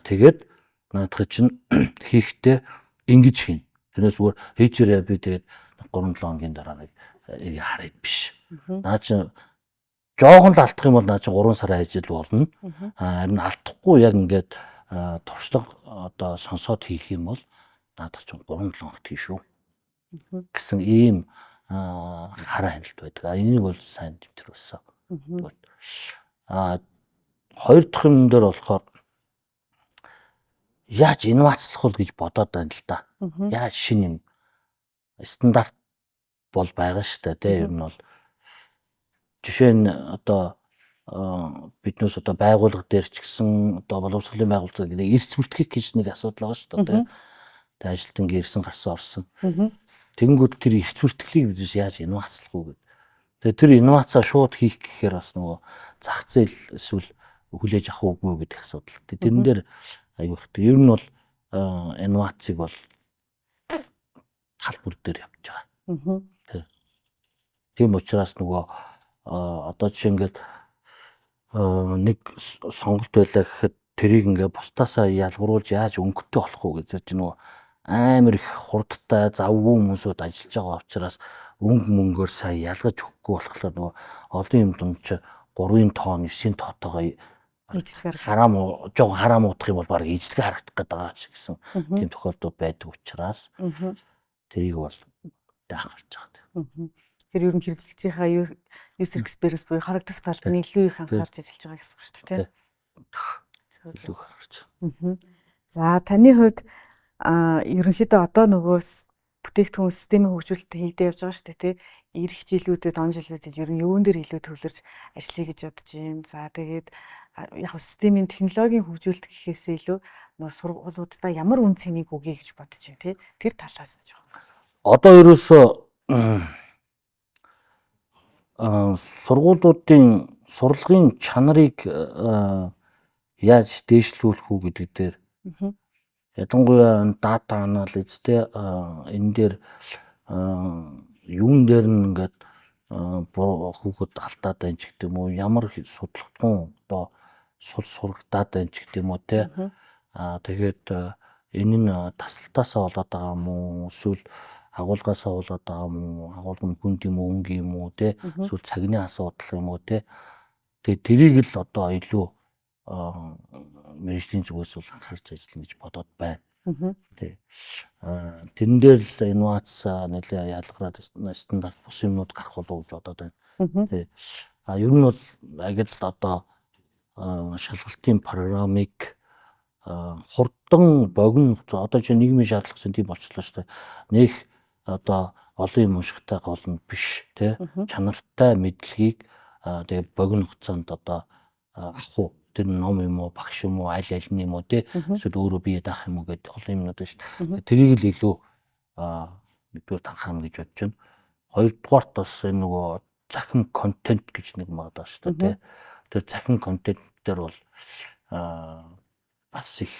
Тэгээд наадах чинь хийхдээ ингэж хийн. Тэрнээс зүгээр хийчээрээ би тэгээд 3-7 хоногийн дараа нэг хараад биш. Наа чи жоохон л алдах юм бол наа чи 3 сарын ажил болно. Харин алдахгүй яг ингээд туршлага одоо сонсоод хийх юм бол наадах чинь 3-7 хоногт хий шүү. Гэсэн ийм хараа хяналт байдаг. Энийг бол сайн тэмдэрсэн. Хоёр дахь юм дээр болохоор яаж инновацлах вэ гэж бодоод байна л да. Яаж шинэ юм стандарт бол байгаа шүү дээ. Ер нь бол жишээ нь одоо биднээс одоо байгууллага дээр ч гэсэн одоо боловсролын байгууллага гэдэг эрс бүртгэх гэж нэг асуудал байгаа шүү дээ. Тэгээ ажилтан ирсэн гарсан орсон. Тэгэнгүүт тэр эрс бүртгэлийг бид яаж инновацлах вэ гэдэг. Тэгээ тэр инновацаа шууд хийх гэхээр бас нөгөө зах зээл эсвэл хүлээж авах үгүй гэдэг асуудал. Тэрэн дээр аюул их. Ер нь бол инновацийг бол халбар дээр явж байгаа. Тийм учраас нөгөө одоо жишээ ингээд нэг сонголт байлаа гэхэд тэрийг ингээ бусдаасаа ялгаруулж яаж өнгөтэй болох вэ гэдэг чинь нөгөө амар их хурдтай завгүй хүмүүсүүд ажиллаж байгаа учраас өнгө мөнгөөр сайн ялгаж өгөхгүй болохоор нөгөө олон юм дунд чи 3 тонн 9 тоотойгоо хараа муудах юм бол баг ижлэгээ харагдах гээд байгаа ч гэсэн тийм тохиолдол байдаг учраас тэрийг бол даахарч байгаа. Тэр ер нь хэрэглэгчийнхаа user experience буюу харагдах талд нь илүү их анхаарч ажиллаж байгаа гэсэн үг шүү дээ. Илүү харж. За таны хувьд ерөнхийдөө одоо нөгөө бүтээгдэхүүн системийн хөгжүүлэлттэй хийгдэж явж байгаа шүү дээ тий. Ирэх жилүүдэд он жилүүдэд ер нь юун дээр илүү төвлөрч ажиллая гэж бодож байна. За тэгээд яг системийн технологийн хөгжүүлэлт гэхээсээ илүү нөгөө сургуулиудаа ямар үн цэнийг өгье гэж бодож байна тий. Тэр талаас нь жоо. Одоо ерөөсөө сургуулиудын сурлагын чанарыг яаж дээшлүүлэх үү гэдэг дээр ядангуяа дата анализ те энэ дээр юун дээр нь ингээд хүүхэд алдаад байна ч гэдэг юм уу ямар судалгын одоо сургагдаад байна ч гэдэг юм уу те тэгээд энэ нь тасалтаасаа болоод байгаа юм уу эсвэл агуулгаасаа болоод байгаа юм уу агуулга нь хүнд юм уу өнгийн юм уу те эсвэл цагны асуудал юм уу те тэгээд тэрийг л одоо илүү мэргэжлийн зүгээс бол анхаарч ажиллана гэж бодоод байна. Тэ. Тэрэн дээр л инновац нэлээ ялгараад стандарт бус юмнууд гарах болов уу гэж бодоод байна. Тэ. Ер нь бол агил одоо шалгалтын программыг хурдан богино одоо чинь нийгмийн шаардлага чинь тийм болчихлоо шүү дээ. Нэг одоо олон юм уншихтай гол нь биш тий чанартай мэдлэгийг тэгээ богино хугацаанд одоо авах уу тэр ном юм уу багш юм уу аль нь юм уу тий эсвэл өөрөө бие даах юм уу гэдэг олон юмнууд байна шүү дээ. Тэрийг л илүү нэгдүгээр танхаана гэж бодож байна. Хоёрдугаарт бас энэ нөгөө захин контент гэж нэг магадаа шүү дээ тий. Тэр захин контент дээр бол бас их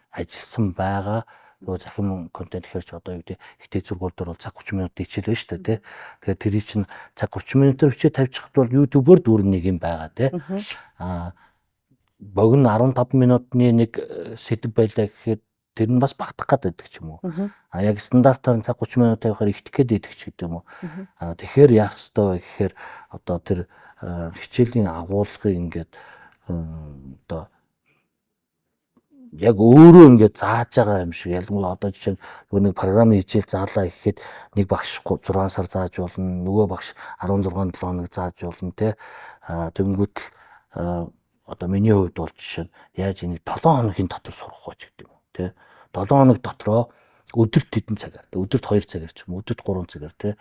ажилласан байгаа. Нөгөө захин контент хэрч одоо юу гэдэг ихтэй зургуул дээр бол цаг 30 минут хичээл байна шүү дээ тий. Тэгэхээр тэрий чинь цаг 30 минутаар хичээл тавьчихад бол YouTube-оор дүүр нэг юм байгаа тий. Богино 15 минутны нэг сэдв байлаа гэхэд тэр нь бас багтах гэдэг ч юм уу. Яг стандартаар цаг 30 минут тавихаар ихтэх гэдэг ч гэдэг юм уу. Тэгэхээр яах ёстой вэ гэхээр одоо тэр хичээлийн агуулгыг ингээд одоо яг өөрөө ингээд зааж байгаа юм шиг ялангуяа одоо жишээ нь нөгөө нэг програмын хичээл заалаа гэхэд нэг багш 6 сар зааж болно нөгөө багш 16 7 хоног зааж болно те тэгэнгүүт одоо миний хувьд бол жишээ нь яаж энийг 7 хоногийн дотор сурах вэ гэдэг юм те 7 хоног дотроо өдөрт хэдэн цагаар өдөрт 2 цагаар ч юм уу өдөрт 3 цагаар те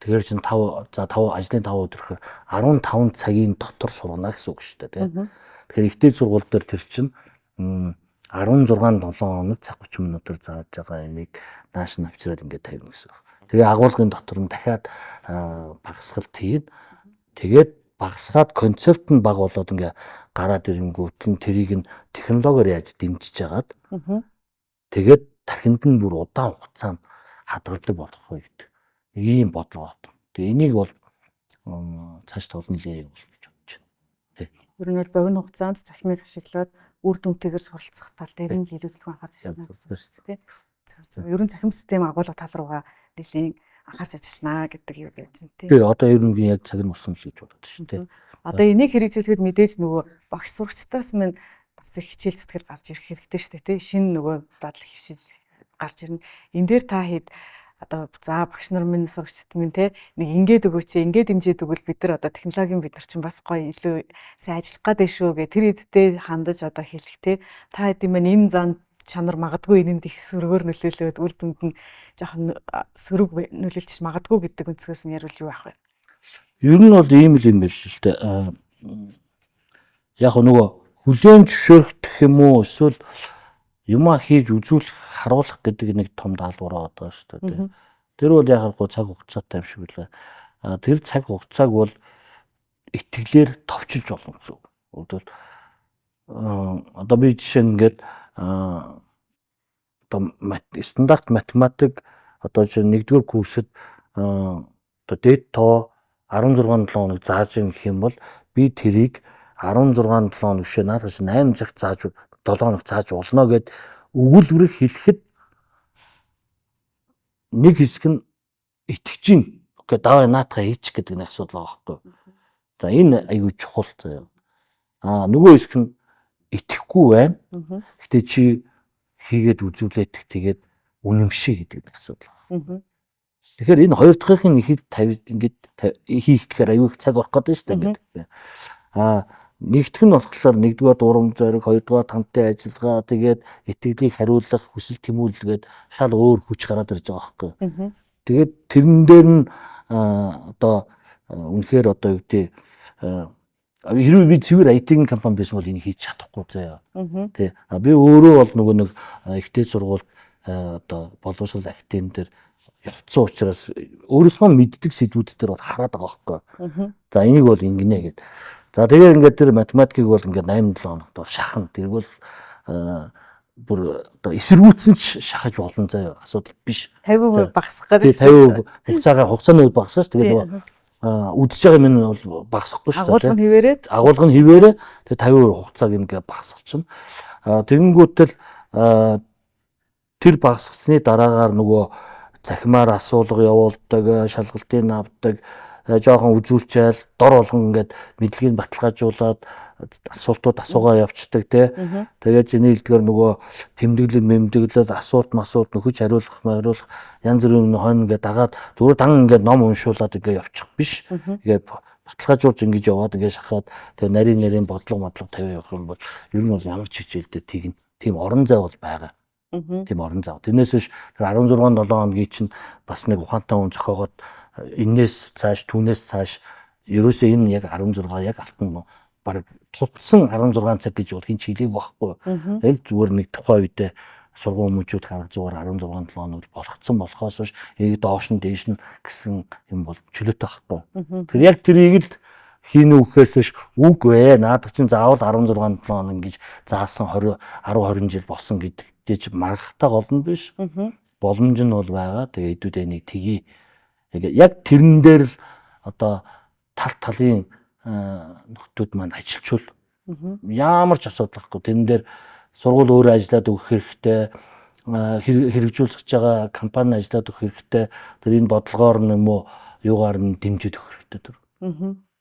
тэгэхээр чинь 5 ажлын 5 өдөр гэхээр 15 цагийн дотор сурна гэсэн үг шүү дээ те тэгэхээр ихтэй сургууль дээр тэр чинь 16 7 хоног цаг 30 минутаар зааж байгаа энийг нааш нь авчираад ингээд тавина гэсэн үг. Тэгээ агуулгын дотор нь дахиад багсгалт хийн. Тэгээд багасгаад концепт нь баг болоод ингээ гараад ирэнгүүт нь тэрийг нь технологиор яаж дэмжиж жагаад тэгээд тархинд нь бүр удаан хугацаанд хадгалдаг болох вэ гэдэг ийм бодлого бат. Тэгээ энийг бол цааш тол нэлээ явуул гэж бодож байна. Ер нь бол богино хугацаанд цахимыг ашиглаад үр дүнтэйгээр суралцах тал дээр нь илүү зөвхөн анхаарч байна гэсэн үг шүү дээ. Ер нь цахим систем агуулга тал руугаа нэлийн анхаарч ажиллана гэдэг юу гэж байна тий. Тэгээ одоо ер нь яг цаг нь болсон л гэж бодож шүү дээ. Одоо энийг хэрэгжүүлэхэд мэдээж нөгөө багш сурагчдаас минь бас их хичээл зүтгэл гарч ирэх хэрэгтэй шүү дээ тий. Шинэ нөгөө дадлаг хөвшил гарч ирнэ. Энд дээр та хэд одоо за багш нар минь сурагчд минь те нэг ингээд өгөөч ингээд дэмжиж өгвөл бид нар одоо технологийн бид нар чинь бас гоё илүү сайн ажиллах гэдэг шүү гэ тэр хэдтэй хандаж одоо хэлэх те та хэд юм энэ зам чанар магадгүй энэнд их сөргөөр нөлөөлөөд үр дүнд нь жоохон сөрөг нөлөөлж магадгүй гэдэг өнцгөөс нь яривал юу авах вэ? Ер нь бол ийм л юм байл л дээ. Яг нөгөө хүлээн зөвшөөрөх юм уу эсвэл юмаа хийж үзүүлэх харуулах гэдэг нэг том даалгавар байгаа шүү дээ. Тэр бол яг цаг хугацаатай юм шиг үлээ. Тэр цаг хугацааг бол итгэлээр товчилж болно гэсэн үг. Тэгвэл одоо би жишээ нь ингээд одоо стандарт математик одоо чинь 1-р курсэд одоо дээд тоо 16-7 хоног зааж ийн гэх юм бол би тэрийг 16-7 хоног бишээ наадах чинь 8 цагт зааж 7 хоног зааж болно гэд өгүүлбэрийг хэлэхэд нэг хэсэг нь итгэж гин. Окей, даваа наатахаа хийчих гэдэг нэг асуудал байгаа байхгүй. За энэ аюу чухал заяа. Нөгөө хэсэг нь итгэхгүй байна. Гэтэ чи хийгээд үзүүлээд тэгээд үнэмшээ гэдэг нэг асуудал байна. Тэгэхээр энэ хоёр дахьын ихийг 50 ингээд хийх гэхээр аюу их цаг орох гэдэг шүү дээ ингээд. Нэгдүгээр нь болохоор 1-р урам зориг, 2-р хамтын ажиллагаа, тэгээд итгэлийг хариулах, хүсэл тэмүүлэлгээд шал өөр хүч гараад ирж байгаа байхгүй. Тэгээд тэрэн дээр нь одоо үнэхээр одоо юу гэдэг хэрвээ би цэвэр IT-ийн компани байсан бол энийг хийж чадахгүй заяа. Тэ. Би өөрөө бол нөгөө нэг ихтэй сургууль одоо боловсрол академи дээр явцсан учраас өөрийнхөө мэддэг сэдвүүд дээр бол хараад байгаа байхгүй. За энийг бол ингэнэ гэдэг. За тэгээ ингээд тэр математикийг бол ингээд 8-7 хоногт бол шахна. Тэргүүл бүр одоо эсэргүүцэн ч шахаж болно заяа. Асуудал биш. 50% багасах гэдэг. Тэгээ 50% хугацааны үед багасаж тэгээ нөгөө үдсэж байгаа минь бол багасахгүй шүү дээ. Агуулга нь хിവэрээ тэгээ 50% хугацааг ингээд багасгачихна. Тэгэнгүүтэл тэр багасгацсны дараагаар нөгөө цахимаар асуулга явуулдаг, шалгалтын авдаг, жоохон үзүүлчээл дор болгон ингээд мэдлэгийг баталгаажуулаад асуултууд асуугаа явцдаг тий. Тэгээд чиний хэлдгээр нөгөө тэмдэглэл асуулт нөхөж хариулах янз бүрийн хойно ингээд дагаад зүгээр дан ингээд ном уншуулад ингээд явчих биш. Тэгээд баталгаажуулж ингэж яваад ингээд шахаад тэгээд нарийн бодлого тавиа явах юм бол ер нь бол ямар ч хичээлдээ тийм орон зай бол байгаа. Тийм орон зай. Тэрнээс биш 16-7 хоногийн чинь бас нэг ухаантай хүн зохиогоод энээс цааш түүнээс цааш ерөөсөө энэ яг 16 яг алтан баг тутсан 16 цаг гэж бол хин чилээг байхгүй. Тэгэл зүгээр нэг тухайн үедээ сургууль хүмүүжүүд харах зүгээр 16-7 хоног болгоцсон болохоос биш доош нь дээш нь гэсэн юм бол чөлөөтэй байхгүй. Тэр яг тэрийг л хийнэ үхээс биш үг вэ. Наад чинь заавал 16-7 хоног гэж заасан 10-20 жил болсон гэдэгтэй ч маргахтай гол нь биш. Боломж нь бол байгаа. Тэгээ эдүүдээ нэг тгий яг тэрэн дээр л одоо талын нөхдүүд маань ажилчвал ямар ч асуудал байхгүй. Тэрэн дээр сургууль өөрөө ажиллаад өгөх хэрэгтэй, хэрэгжүүлж байгаа компани ажиллаад өгөх хэрэгтэй. Тэр энэ бодлогоор юм уу юугаар нь дэмжиж өгөх хэрэгтэй тэр.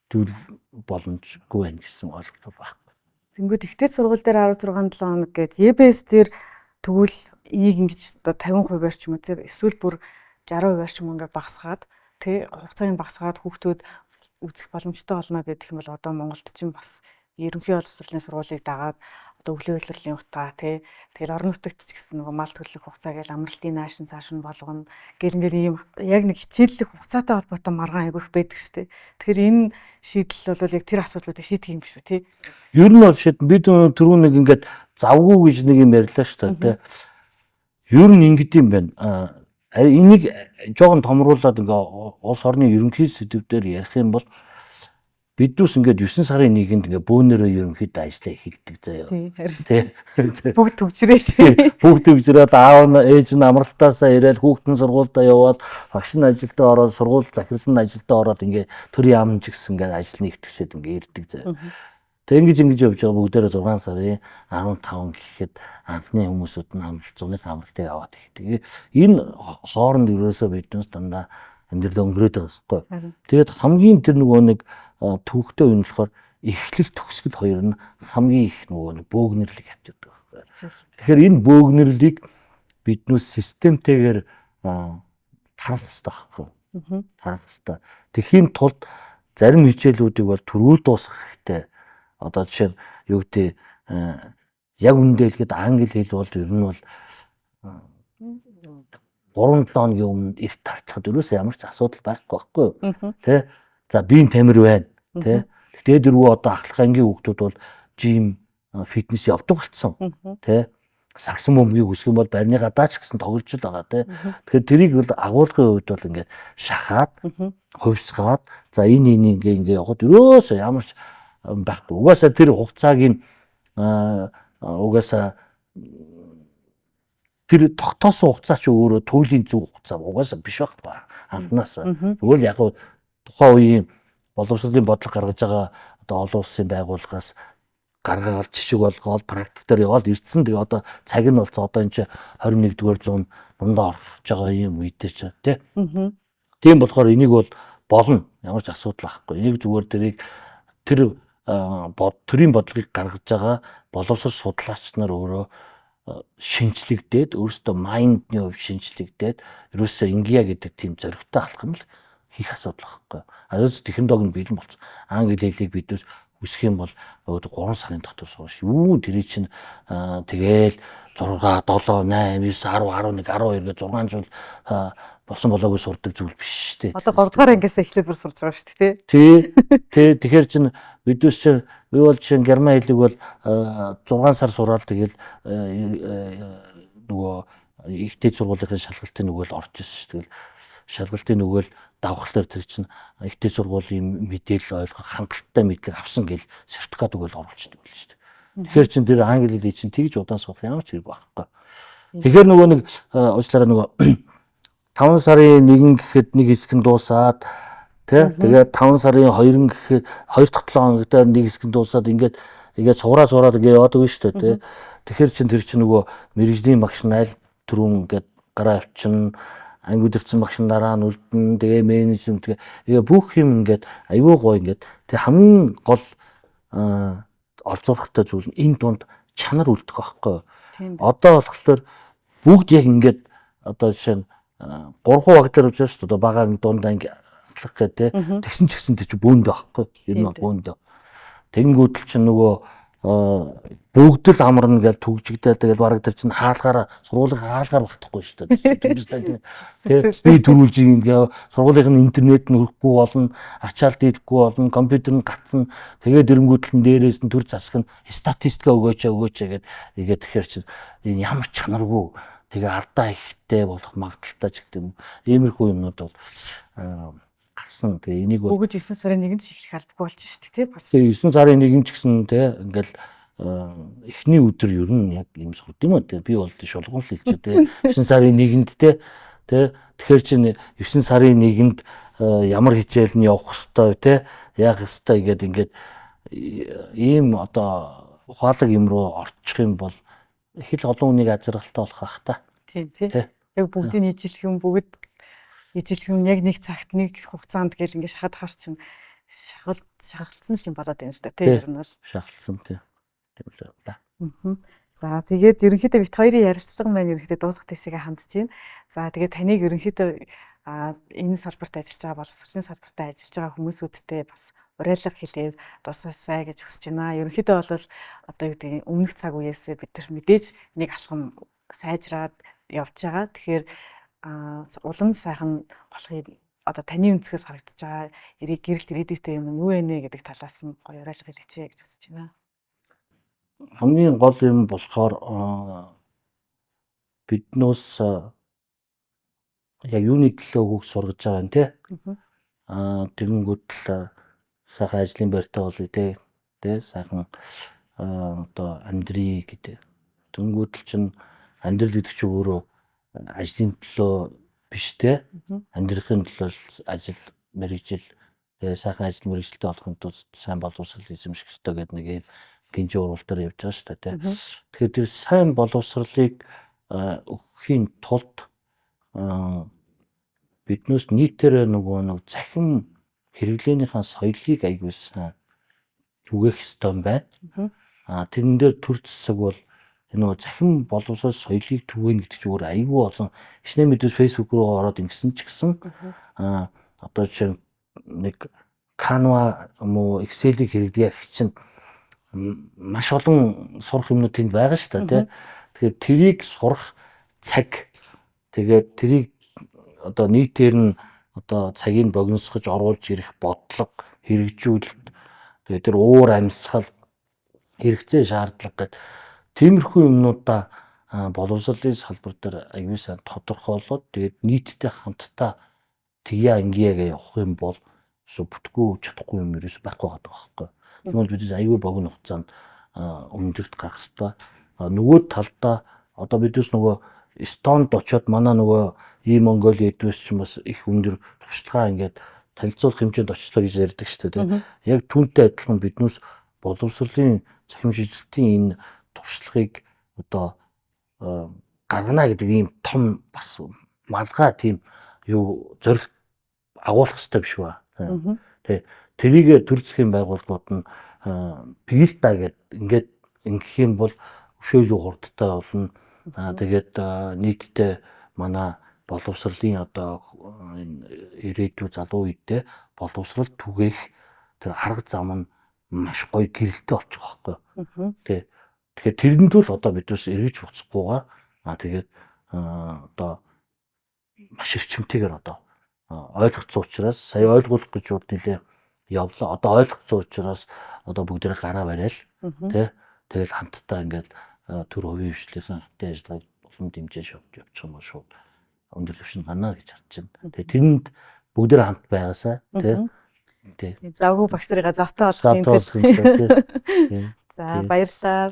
Тэгвэл боломжгүй байх гэсэн ойлголт байхгүй. Тэнгүүд ихтэй сургууль дээр 16-7 хоног гээд EBS дээр тэгвэл энийг ингэж одоо 50%-аар ч юм уу эсвэл бүр 60%-аар ч юм ингээд багасгаад тий хугацааг багасгаад хүүхдүүд үзэх боломжтой болно гэдэг юм бол одоо Монголд ч бас ерөнхий боловсролын сургуулийг дагаад одоо өглөө улирлын утга тий тэгэл орон нутагт ч гэсэн нөгөө мал төлөх хугацаа гэж амралтын наашин цааш нь болгоно гэр ингээд ийм яг нэг хичээллэх хугацаатай холбоотой маргаан айгүйх байдаг шүү дээ. Тэгэхээр энэ шийдэл бол яг тэр асуудлуудыг шийдэх юм биш үү тий. Ер нь бол шийд бид түрүү нэг ингээд завгүй гэж нэг юм ярьлаа шүү дээ тий. Ер нь ингэдэм юм байна. Энийг жоохон томруулаад ингээ улс орны ерөнхий сэдвээр ярих юм бол биднес ингээд 9 сарын 1-нд ингээд бөөнөрөө ерөнхийдөө ажиллаа эхэлдэг заяа. Тий. Бүгд төвчрээ. Бүгд төвчрээд аав нь ээж нь амралтаасаа ирээл хүүхдэн сургуультай яваад багш нь ажилдаа ороод сургууль захирлан ажилдаа ороод ингээд төрийн яамч гэсэн ингээд ажил нэгтгэсэд ингээд ирдэг заяа. Тэг ингэж явж байгаа бүгдээрээ 6 сарын 15 гэхэд анхны хүмүүсүүд нь зуны амралтыг аваад ихдэг. Энэ хооронд ерөөсөө биднес дандаа амьдрал өнгөрөөд байгаа байхгүй. Тэгээд хамгийн тэр нөгөө нэг төвхтэй юм болохоор эхлэл төгсгөл хоёр нь хамгийн их нөгөө нэг бөөгнөрлөг явчихдаг байхгүй. Тэгэхээр энэ бөөгнөрлийг биднес системтэйгээр тарах хэрэгтэй байхгүй. Тарах хэрэгтэй. Тэхийн тулд зарим хичээлүүдийг бол төрүүл дуусгах хэрэгтэй. Одоо жишээ нь юу гэдэг яг үндэ хэлгээд англи хэл бол ер нь бол 3 хоногийн өмнө эрт тарчхад ерөөсөө ямар ч асуудал байхгүй байхгүй юу? Тэ? За биеийн тамир байна. Тэ? Тэгээд дөрвөө одоо ахлах ангийн хүүхдүүд бол жим фитнес явдаг болсон. Тэ? Сагсан бөмбөгийг үсэх юм бол барьны гадаач гэсэн тоглож л байгаа тэ. Тэгэхээр тэрийг бол агуулгын хувьд бол ингээд шахаад, хувьсгаад за энэ ингээ явахад ерөөсөө ямар ч байхгүй. Угаасаа тэр хугацааг угаасаа тэр тогтоосон хугацаа ч өөрөө туйлын зөв хугацаа угаасаа биш байхгүй анханаас. Тэгвэл яг тухайн үеийн боловсролын бодлого гаргаж байгаа одоо олон улсын байгууллагаас гаргаад жишг болгоод практик дээр яваад ирсэн. Тэгээ одоо цаг нь болцоо одоо энэ 21-р зуунд дундаа орж байгаа юм үедээ ч тий. Тийм болохоор энийг бол болно. Ямар ч асуудал байхгүй. Энийг зүгээр тэр төрийн бодлогыг гаргаж байгаа боловсрол судлаач нар өөрөө шинжлэгдээд өөрөөсөө майндны хувь шинжлэгдээд ерөөсөө ингия гэдэг тийм зоригтой алхам л хийх асуудал байхгүй. Азаас технологи нь бэлэн болсон. Англи хэлийг бидээс үсэх юм бол 3 сарын дотор сууш. Юу тэр чинь тэгээл 6, 7, 8, 9, 10, 11, 12 гэж 6 жил болсон болоогүй сурдаг зүйл биш шүү дээ. Одоо 3 дугаар ангиас эхлээд бүр сурж байгаа шүү дээ. Тий. Тэгэхээр чинь бидээс чинь би бол чинь герман хэлийг бол 6 сар сураад тэгэл нөгөө ихтэй сургуулийн шалгалтын нөгөөл орж ирсэн шүү. Тэгэл шалгалтын нөгөөл давхлаар тэр чинь ихтэй сургуулийн мэдээлэл ойлгох хангалттай мэдлэг авсан гэл сертификат өгөөл оруулчихдаг байл шүү. Тэгэхээр чинь тэр англи хэлийг чинь тэгж удаан сурах ямар ч хэрэг байхгүй. Тэгэхээр нөгөө нэг уучлаарай нөгөө 5 сарын 1 гэхэд нэг хэсэг нь дуусаад тэгээд 5 сарын 2 гэхэд 2 дахь 7 хоногт нэг хэсэг нь дуусаад ингээд цувраад ингээд яваадаг шүү дээ. Тэгэхээр чин тэр чинь нөгөө мэрэгжлийн багш нь аль түрүүн ингээд гараа авчин анги удирдсан багш дараа нь үлдэн тэгээ менежмент тэгээ бүх юм ингээд аюу гоо ингээд тэг хамгийн гол олзуурхтай зүйл нь энэ дунд чанар үлдэх байхгүй. Одоо болохоор бүгд яг ингээд одоо жишээ нь 3 багтар явж шүү дээ. Бага дундаа ингээ атлах гэдэг тэгсэн ч гэсэн тэр чи бөөндөө байхгүй. Ер нь бөөндөө. Тэгэнгүүтэл чи нөгөө бүгд л амарна гэж түгжигдээ тэгэл бараг тэр чин хаалгаараа сургуулийн хаалгаар багтахгүй шүү дээ. Тэг би төрүүлж ингээ сургуулийн интернет нь хөрөхгүй болно, ачаал дийлэхгүй болно, компьютер нь гацна. Тэгээд эрэнгүүтэл дээрээс нь төр засах нь статистика өгөөч гэдэг. Тэгэхээр чи энэ ямар чанаргүй тэгээ алдаа ихтэй болох магадaltaй ч гэдэг юм. Иймэрхүү юмнууд бол гарсан. Тэгээ энийг бол бүгд 9 сарын 1-нд эхлэх албагүй болж шүү дээ. Бас. Тэгээ 9 сарын 1-нд ч гэсэн те ингээл эхний өдөр ер нь яг юм сурд юм уу те. Би бол шулгуун л хэлж те. 9 сарын 1-нд те. Тэгэхээр чинь 9 сарын 1-нд ямар хичээл нь явах хэвээр те. Яах хэвээр ингээд ийм одоо ухаалаг юм руу орчих юм бол их л олон хүнийг ажиргалтай болох бах та. Тийм. Яг бүгдийг нийжлэх юм бүгд нийжлэх юм яг нэг цагт нэг хугацаанд гэл ингэ шахаад хар чинь шахалтсан юм болоод байна л да. Тийм ер нь бол шахалтсан тийм л да. За тэгээд ерөнхийдөө бит хоёрын ярилцлага маань ерөнхийдөө дуусах тийшээ хандж байна. За тэгээд таныг ерөнхийдөө энэ салбарт ажиллаж байгаа боловсролын салбарт ажиллаж байгаа хүмүүсүүдтэй бас уриалга хэлээд дуусгаасай гэж хүсэж байна. Ерөнхийдөө бол одоо юу гэдэг өмнөх цаг үеэсээ бид нар мэдээж нэг алхам сайжраад явж байгаа. Тэгэхээр улам сайхан болохыг одоо таны өнцгөөс харагдаж байгаа гэрэлт ирээдүйтэй юм юу вэ гэдэг талаас нь гоё уриалга хэлээч гэж хүсэж байна. Хамгийн гол юм болохоор биднээс яг юуны төлөө хүүхд сургаж байгаа юм те. Тэгэнгүүт л сайхан ажлын байртаа болъё те сайхан одоо амьдрий гэдэг. Тэнгүүдэл чинь амьдрал гэдэг чинь өөрөө ажлын төлөө биш те. Амьдрахын төлөө ажил мэргэжил тэгээ сайхан ажил мэргэжилтэй болохын тулд сайн боловсрол эзэмших ёстой гэдэг нэг юм гинж уралдаар явж байгаа шүү дээ те. Тэгэхээр тэр сайн боловсролыг өгөхийн тулд биднээс нийтээр нэг захин хэрэглээнийхээ соёлыг аягүй сайн түгээх ёстой юм байна. Тэрэн дээр төр цэцэг бол энэ захин боловсрол соёлыг түгээн гэдэг чинь өөр аягүй олон ичнэ мэдээс фэйсбүүк руу ороод ингэсэн ч гэсэн одоо жишээ нэг Canva муу Excel-ийг хэрэглэх чинь маш олон сурах юмнууд тэнд байгаа шүү дээ тий. Тэгэхээр тэрийг сурах цаг тэгээд тэрийг одоо нийтээр нь одоо цагийг богиносгож оруулж ирэх бодлого хэрэгжүүлэлт тэгээд тэр уур амьсгал хэрэгцээ шаардлага гэдэг тиймэрхүү юмнуудаа боловсролын салбар дээр аюул сан тодорхойлоод тэгээд нийтдээ хамтдаа тгийа ингээгээ явах юм бол бүтггүй чадахгүй юм ерөөс байхгүй байгаа байхгүй. Тэгвэл бид аюул богино хугацаанд өндөрт гарах хэрэгтэй. Нөгөө талдаа одоо бидээс нөгөө Эстонд очиод манай нөгөө Монголын эдвэс ч бас их өндөр туршлагаа ингээд танилцуулах хэмжээнд очлоо гэж ярьдаг шүү дээ. Яг түүнтэй адилхан биднээс боловсролын захим шилжилтийн энэ туршлагыг одоо гаргана гэдэг ийм том бас малгай тийм юу зорилт агуулах хэрэгтэй биш ба. Тэ тэрийг төр засгийн байгууллагууд нь пигэлта гэдэг ингээд ингэх юм бол өшөөлөө хурдтай болно. Тэгээд нийтдээ манай боловсролын одоо ирээдүйн залуу үедээ боловсрол түгээх тэр арга зам нь маш гоё гэрэлтэй болчих واخхой. Тэгэхээр тэрэнд бол одоо бидээс эргэж буцахгүйгээр тэгээд одоо маш эрчимтэйгээр одоо ойлгоцсон учраас сая ойлгуулах гэж бод нэлээ явлаа. Одоо ойлгоцсон учраас одоо бүгдээ гараа барайл тэгэл хамтдаа ингээд төр хувийн хвшлийнхэн хамтын ажиллагааг болон дэмжиж явчих юм бол шууд өндөр түвшинд гана гэж харж байна. Тэгээ тэрэнд бүгдээ хамт байгаасаа тий. Завгүй багш нарыгаа завтаа олох юм тий. За баярлалаа.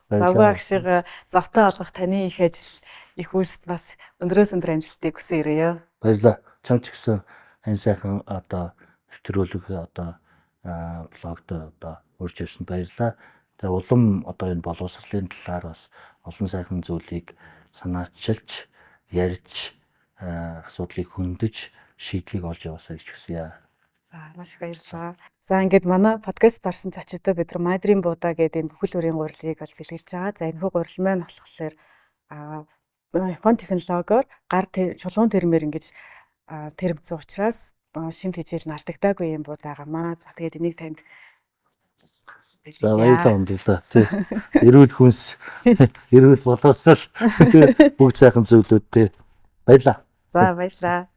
Завгүй багшигаа завтаа олгох таны их ажил их үйлс бас өндрөөс өндөр амжилтыг хүсэн ирээё. Баярлалаа. Чам ч гэсэн ань сайхан одоо нэвтрүүлэг одоо блогд одоо урьж явсан баярлалаа. Тэгээ улам одоо энэ боловсролын талаар бас олон сайхан зүйлийг санаачилж ярьж асуудлыг хөндөж шийдлийг олж яваасаа гэж хүсье. За маш их баярлалаа. За ингээд манай подкаст орсон зочдоо бид нар Майдрын буудаа гэдэг энэ бүхэл бүрийн гурилыг бол бэлгэлж байгаа. За энэ хүү гурил маань болохоор iPhone технологиор гар чулуун тэрмээр ингэж тэрэмцсэн учраас шимт хижээр алдагдаагүй юм буудаагамаа. За тэгээд энийг танд за баярлалаа өндөрлөө. Тий. Эрүүл хүнс, эрүүл боловсрол бүгд сайхан зүйлүүд тий. Баярлалаа. За баярлалаа.